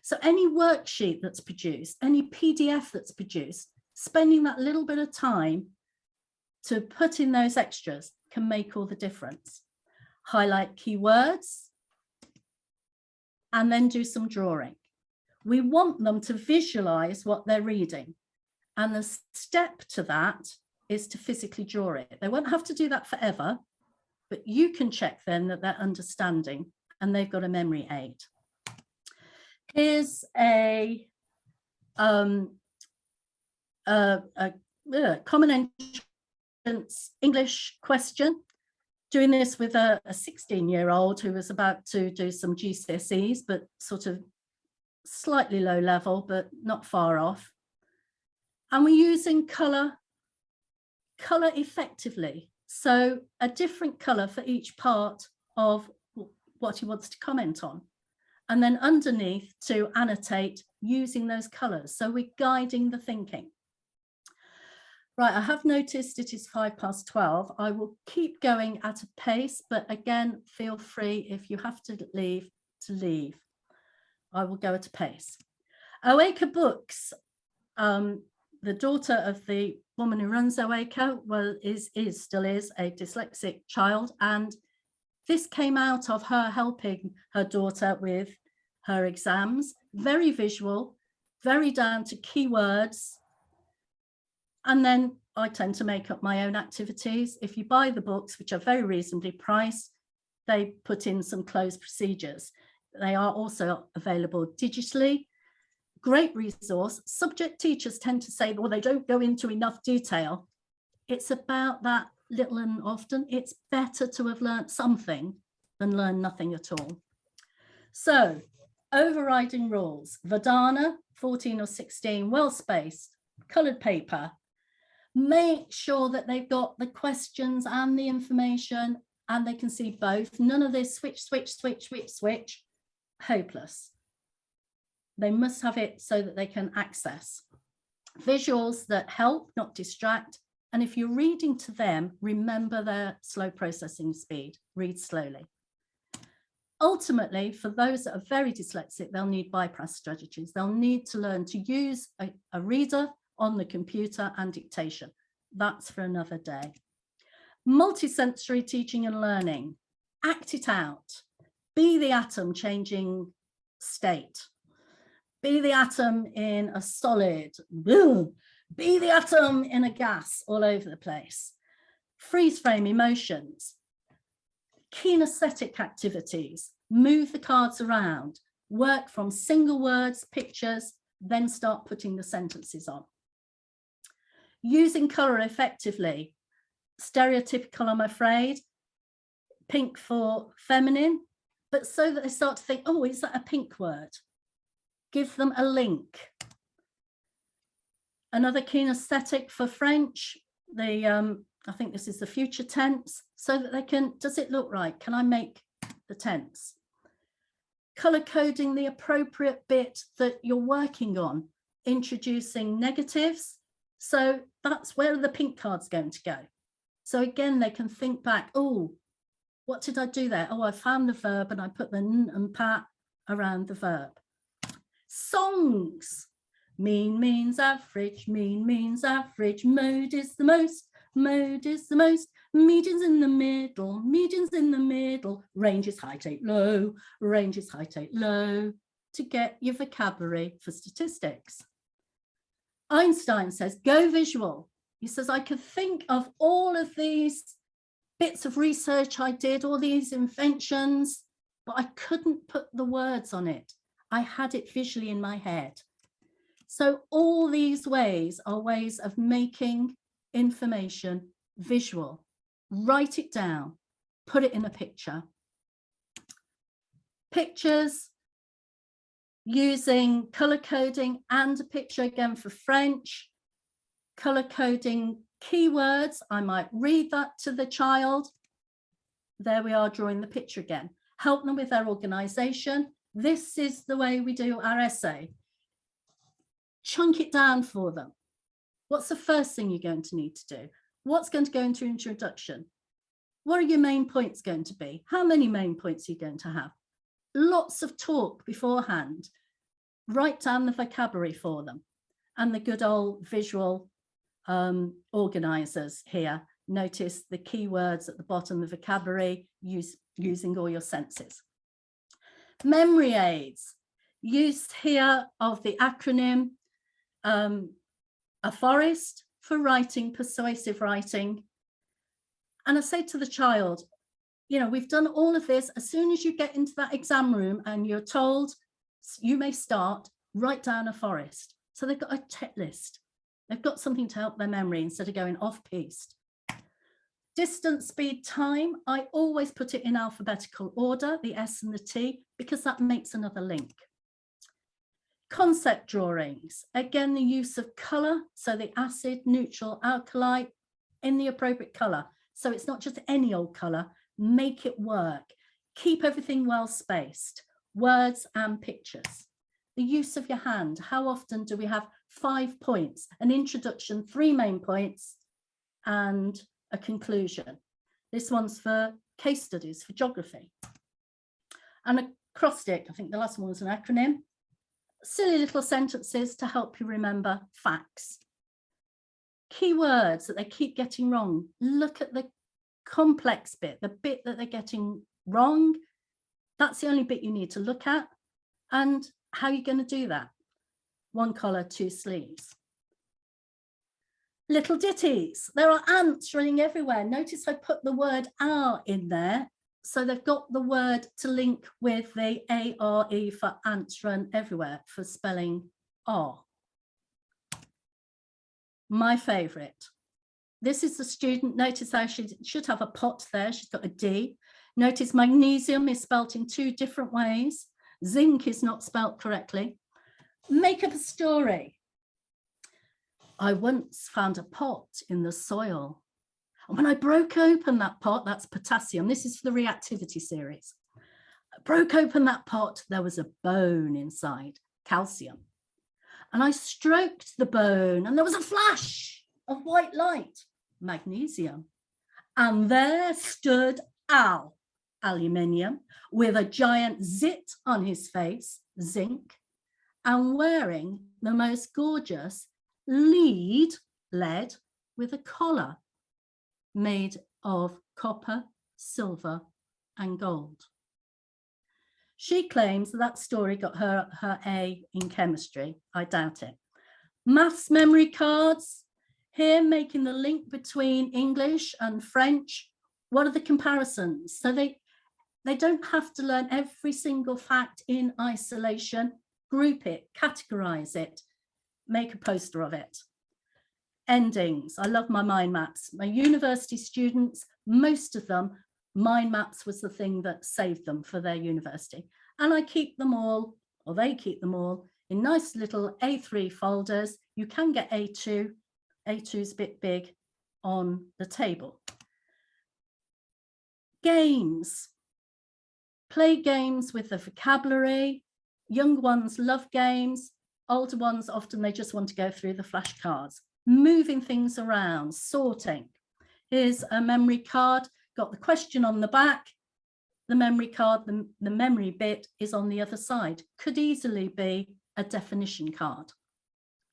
So any worksheet that's produced, any PDF that's produced, spending that little bit of time to put in those extras can make all the difference. Highlight keywords and then do some drawing. We want them to visualize what they're reading. And the step to that is to physically draw it. They won't have to do that forever, but you can check then that they're understanding and they've got a memory aid. Here's a common entrance English question. Doing this with a 16-year-old who was about to do some GCSEs, but sort of slightly low level, but not far off. And we're using color effectively. So a different color for each part of what he wants to comment on. And then underneath to annotate using those colors. So we're guiding the thinking. Right, I have noticed it is 12:05. I will keep going at a pace, but again, feel free if you have to leave, to leave. I will go at a pace. Oaka Books, the daughter of the woman who runs Oaka, still is a dyslexic child, and this came out of her helping her daughter with her exams. Very visual, very down to keywords. And then I tend to make up my own activities. If you buy the books, which are very reasonably priced, they put in some closed procedures. They are also available digitally. Great resource. Subject teachers tend to say, well, they don't go into enough detail. It's about that little and often. It's better to have learned something than learn nothing at all. So, overriding rules. Verdana, 14 or 16, well-spaced, coloured paper. Make sure that they've got the questions and the information and they can see both. None of this switch, switch, switch, switch, switch. Hopeless. They must have it so that they can access. Visuals that help, not distract. And if you're reading to them, remember their slow processing speed. Read slowly. Ultimately, for those that are very dyslexic, they'll need bypass strategies. They'll need to learn to use a reader on the computer and dictation. That's for another day. Multisensory teaching and learning. Act it out. Be the atom changing state. Be the atom in a solid. Be the atom in a gas, all over the place. Freeze frame emotions. Kinesthetic activities. Move the cards around. Work from single words, pictures, then start putting the sentences on. Using colour effectively. Stereotypical, I'm afraid. Pink for feminine, but so that they start to think, oh, is that a pink word? Give them a link. Another kinesthetic for French, I think this is the future tense, so that they can, does it look right? Can I make the tense? Colour coding the appropriate bit that you're working on, introducing negatives. So that's where the pink card's going to go. So again, they can think back, oh, what did I do there? Oh, I found the verb and I put the n and pa around the verb. Songs. Mean means average, mean means average, mode is the most, mode is the most, median's in the middle, median's in the middle, range is high, take low, range is high, take low, to get your vocabulary for statistics. Einstein says, go visual. He says, I could think of all of these bits of research I did, all these inventions, but I couldn't put the words on it. I had it visually in my head. So all these ways are ways of making information visual. Write it down, put it in a picture. Pictures, using colour coding and a picture again for French. Colour coding keywords, I might read that to the child. There we are, drawing the picture again. Help them with their organisation. This is the way we do our essay. Chunk it down for them. What's the first thing you're going to need to do? What's going to go into introduction? What are your main points going to be? How many main points are you going to have? Lots of talk beforehand. Write down the vocabulary for them. And the good old visual organisers here. Notice the keywords at the bottom, the vocabulary, using all your senses. Memory aids. Use here of the acronym a forest for writing, persuasive writing. And I say to the child, you know, we've done all of this. As soon as you get into that exam room and you're told you may start, write down a forest. So they've got a tick list. They've got something to help their memory instead of going off-piste. Distance, speed, time. I always put it in alphabetical order, the S and the T, because that makes another link. Concept drawings. Again, the use of colour. So the acid, neutral, alkali in the appropriate colour. So it's not just any old colour. Make it work. Keep everything well spaced. Words and pictures. The use of your hand. How often do we have 5 points? An introduction, 3 main points, and a conclusion. This one's for case studies, for geography. And a acrostic, I think the last one was an acronym. Silly little sentences to help you remember facts. Key words that they keep getting wrong. Look at the complex bit, the bit that they're getting wrong. That's the only bit you need to look at. And how are you going to do that? 1 collar, 2 sleeves. Little ditties. There are ants running everywhere. Notice I put the word "are" in there. So they've got the word to link with the ARE for ants run everywhere for spelling are. My favourite. This is the student. Notice how she should have a pot there. She's got a D. Notice magnesium is spelt in 2 different ways. Zinc is not spelt correctly. Make up a story. I once found a pot in the soil. And when I broke open that pot, that's potassium. This is for the reactivity series. I broke open that pot, there was a bone inside, calcium. And I stroked the bone and there was a flash of white light, magnesium. And there stood Al. aluminium, with a giant zit on his face, zinc, and wearing the most gorgeous lead with a collar made of copper, silver, and gold. She claims that story got her A in chemistry. I doubt it. Maths memory cards, here making the link between English and French. What are the comparisons? So they don't have to learn every single fact in isolation. Group it, categorize it, make a poster of it. Endings. I love my mind maps. My university students, most of them, mind maps was the thing that saved them for their university. And I keep them all, or they keep them all, in nice little A3 folders. You can get A2. A2's a bit big on the table. Games. Play games with the vocabulary. Young ones love games. Older ones, often they just want to go through the flashcards. Moving things around, sorting. Here's a memory card, got the question on the back. The memory card, the memory bit is on the other side. Could easily be a definition card,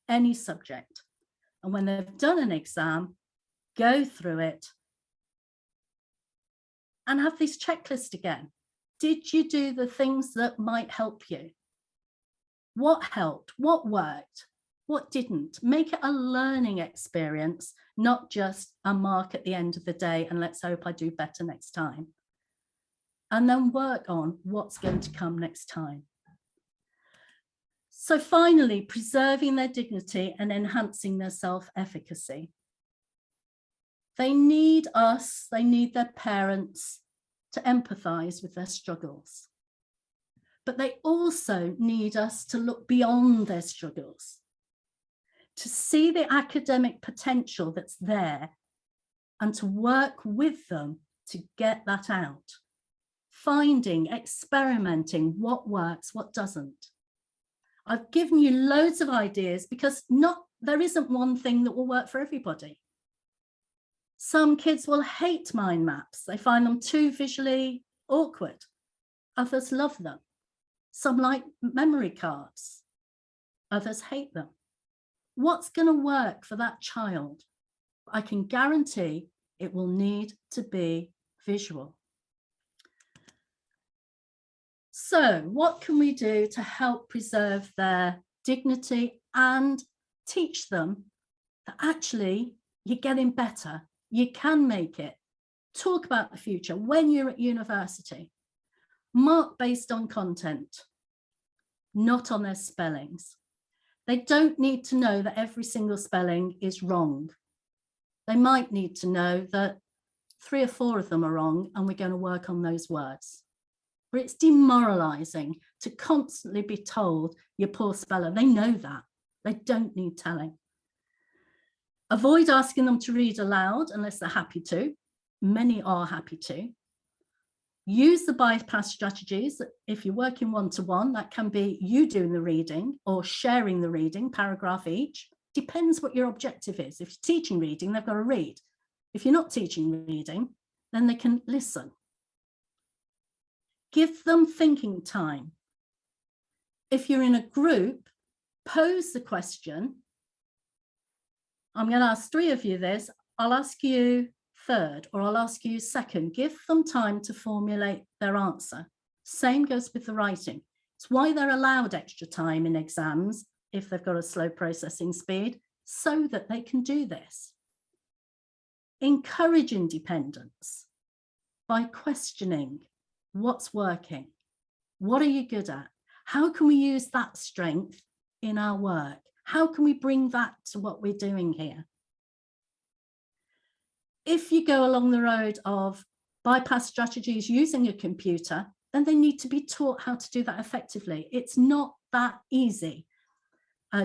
any subject. And when they've done an exam, go through it and have this checklist again. Did you do the things that might help you? What helped? What worked? What didn't? Make it a learning experience, not just a mark at the end of the day and let's hope I do better next time. And then work on what's going to come next time. So finally, preserving their dignity and enhancing their self-efficacy. They need us, they need their parents to empathize with their struggles. But they also need us to look beyond their struggles, to see the academic potential that's there and to work with them to get that out. Finding, experimenting what works, what doesn't. I've given you loads of ideas because there isn't one thing that will work for everybody. Some kids will hate mind maps. They find them too visually awkward. Others love them. Some like memory cards. Others hate them. What's going to work for that child? I can guarantee it will need to be visual. So what can we do to help preserve their dignity and teach them that actually you're getting better, you can make it? Talk about the future when you're at university. Mark based on content, not on their spellings. They don't need to know that every single spelling is wrong. They might need to know that 3 or 4 of them are wrong and we're going to work on those words. But it's demoralizing to constantly be told you're poor speller. They know that. They don't need telling. Avoid asking them to read aloud unless they're happy to. Many are happy to. Use the bypass strategies. If you're working one-to-one, that can be you doing the reading or sharing the reading, paragraph each. Depends what your objective is. If you're teaching reading, they've got to read. If you're not teaching reading, then they can listen. Give them thinking time. If you're in a group, pose the question. I'm going to ask 3 of you this. I'll ask you third, or I'll ask you second. Give them time to formulate their answer. Same goes with the writing. It's why they're allowed extra time in exams if they've got a slow processing speed, so that they can do this. Encourage independence by questioning what's working. What are you good at? How can we use that strength in our work? How can we bring that to what we're doing here? If you go along the road of bypass strategies using a computer, then they need to be taught how to do that effectively. It's not that easy.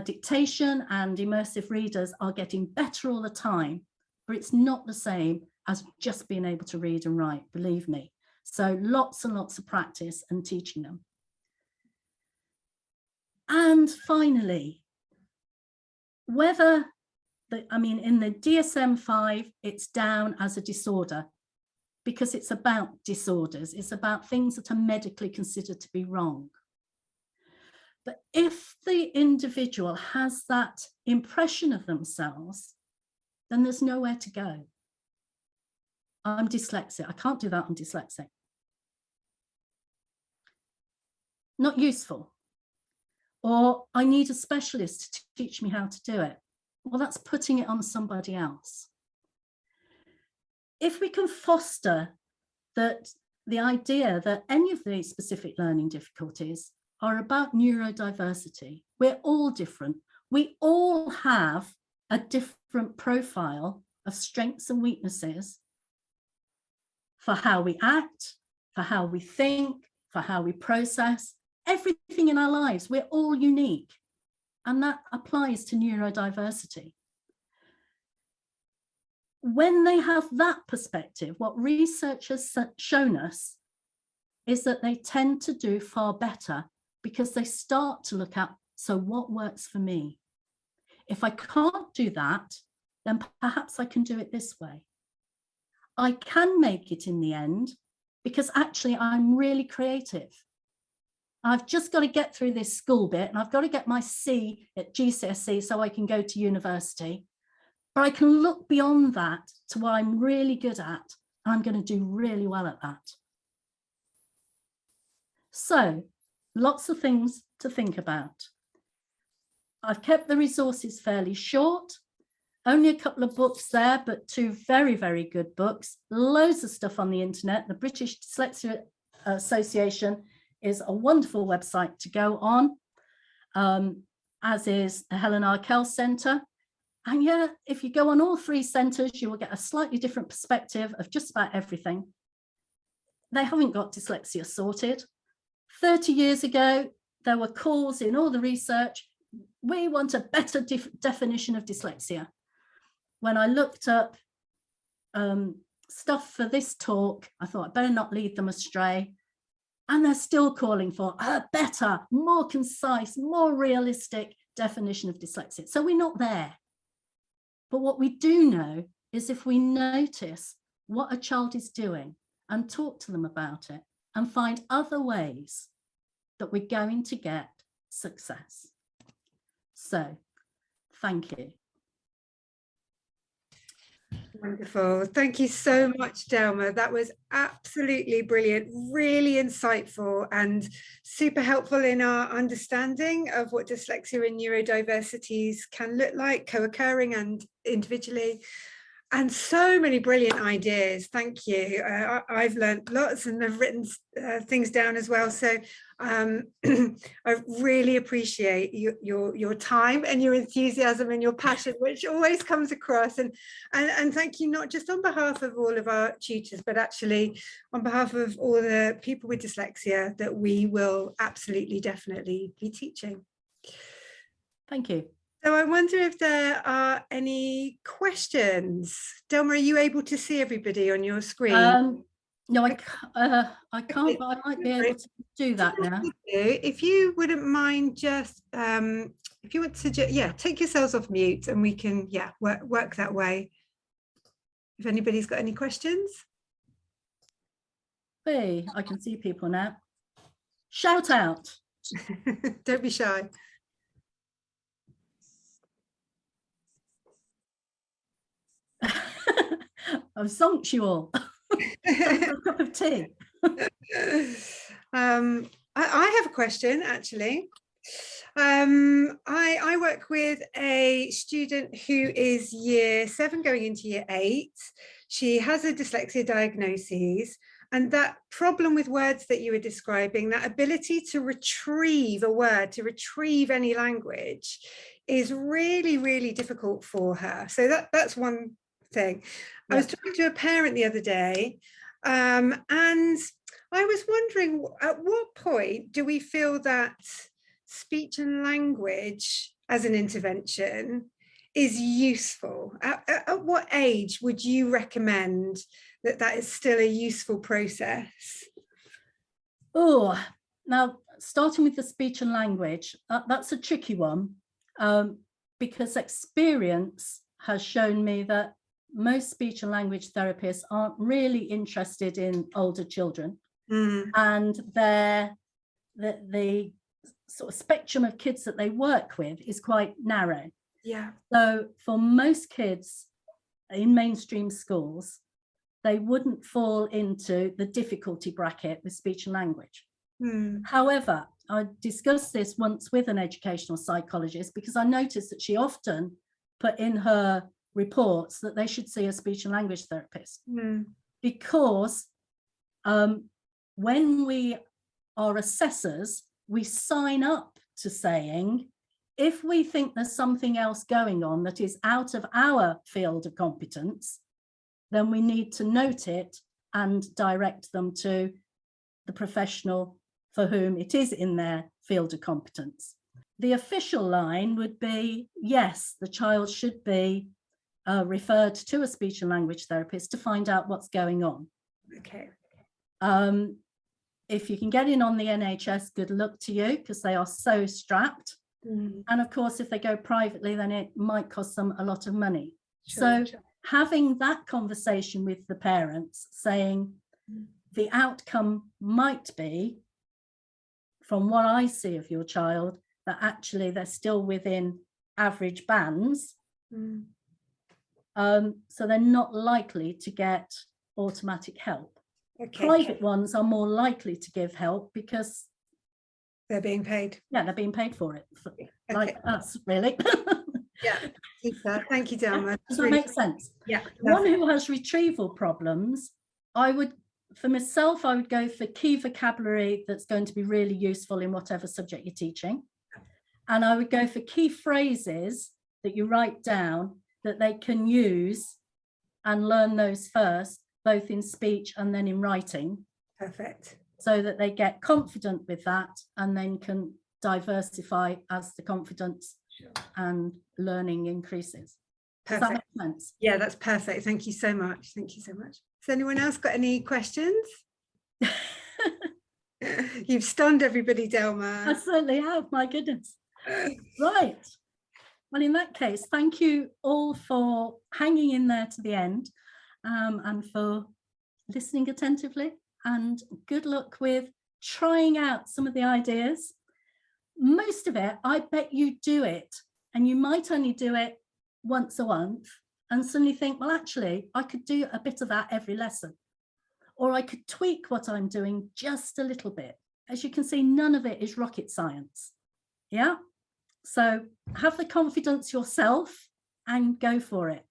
Dictation and immersive readers are getting better all the time, but it's not the same as just being able to read and write, believe me. So lots and lots of practice and teaching them. And finally, in the DSM-5, it's down as a disorder because it's about disorders. It's about things that are medically considered to be wrong. But if the individual has that impression of themselves, then there's nowhere to go. I'm dyslexic. I can't do that. I'm dyslexic. Not useful. Or I need a specialist to teach me how to do it. Well, that's putting it on somebody else. If we can foster that the idea that any of these specific learning difficulties are about neurodiversity, we're all different. We all have a different profile of strengths and weaknesses for how we act, for how we think, for how we process, everything in our lives. We're all unique. And that applies to neurodiversity. When they have that perspective, what research has shown us is that they tend to do far better because they start to look at, so what works for me? If I can't do that, then perhaps I can do it this way. I can make it in the end because actually I'm really creative. I've just got to get through this school bit and I've got to get my C at GCSE so I can go to university. But I can look beyond that to what I'm really good at, and I'm going to do really well at that. So, lots of things to think about. I've kept the resources fairly short. Only a couple of books there, but two very, very good books. Loads of stuff on the internet. The British Dyslexia Association is a wonderful website to go on, as is the Helen R. Kell Centre. And yeah, if you go on all three centres, you will get a slightly different perspective of just about everything. They haven't got dyslexia sorted. 30 years ago, there were calls in all the research, we want a better definition of dyslexia. When I looked up stuff for this talk, I thought I'd better not lead them astray. And they're still calling for a better, more concise, more realistic definition of dyslexia. So we're not there. But what we do know is if we notice what a child is doing and talk to them about it and find other ways that we're going to get success. So, thank you. Wonderful. Thank you so much, Delma. That was absolutely brilliant, really insightful and super helpful in our understanding of what dyslexia and neurodiversities can look like, co-occurring and individually. And so many brilliant ideas. Thank you. I've learned lots and I've written things down as well. So I really appreciate your time and your enthusiasm and your passion, which always comes across. And thank you, not just on behalf of all of our tutors, but actually on behalf of all the people with dyslexia that we will absolutely, definitely be teaching. Thank you. So I wonder if there are any questions. Delma, are you able to see everybody on your screen? No, I can't, but I might be able to do that now. If you wouldn't mind just, if you want to, take yourselves off mute and we can, work that way. If anybody's got any questions. Hey, I can see people now. Shout out. Don't be shy. I've zonked you all. A cup of tea. I have a question, actually. I work with a student who is year 7 going into year 8. She has a dyslexia diagnosis, and that problem with words that you were describing, that ability to retrieve a word, to retrieve any language, is really, really difficult for her. So that's one thing. Yeah. I was talking to a parent the other day, and I was wondering, at what point do we feel that speech and language as an intervention is useful? At what age would you recommend that is still a useful process? Oh, now starting with the speech and language, that's a tricky one, because experience has shown me that most speech and language therapists aren't really interested in older children, and the sort of spectrum of kids that they work with is quite narrow. Yeah. So for most kids in mainstream schools, they wouldn't fall into the difficulty bracket with speech and language. However, I discussed this once with an educational psychologist because I noticed that she often put in her reports that they should see a speech and language therapist, because when we are assessors, we sign up to saying, if we think there's something else going on that is out of our field of competence, then we need to note it and direct them to the professional for whom it is in their field of competence. The official line would be, yes, the child should be referred to a speech and language therapist to find out what's going on. Okay. If you can get in on the NHS, good luck to you, because they are so strapped. And of course, if they go privately, then it might cost them a lot of money. Sure. Having that conversation with the parents, saying the outcome might be, from what I see of your child, that actually they're still within average bands. So they're not likely to get automatic help. Okay. Private ones are more likely to give help because they're being paid. Yeah, they're being paid for it, like us, really. Yeah, super. Thank you, Delma. Does that make sense? Yeah. One who has retrieval problems, for myself, I would go for key vocabulary that's going to be really useful in whatever subject you're teaching. And I would go for key phrases that you write down that they can use and learn those first, both in speech and then in writing. Perfect. So that they get confident with that and then can diversify as the confidence and learning increases. Perfect. Does that make sense? Yeah, that's perfect. Thank you so much. Thank you so much. Has anyone else got any questions? You've stunned everybody, Delma. I certainly have, my goodness. Right. Well, in that case, thank you all for hanging in there to the end, and for listening attentively, and good luck with trying out some of the ideas. Most of it, I bet you do it, and you might only do it once a month and suddenly think, well, actually, I could do a bit of that every lesson, or I could tweak what I'm doing just a little bit. As you can see, none of it is rocket science. Yeah. So have the confidence yourself and go for it.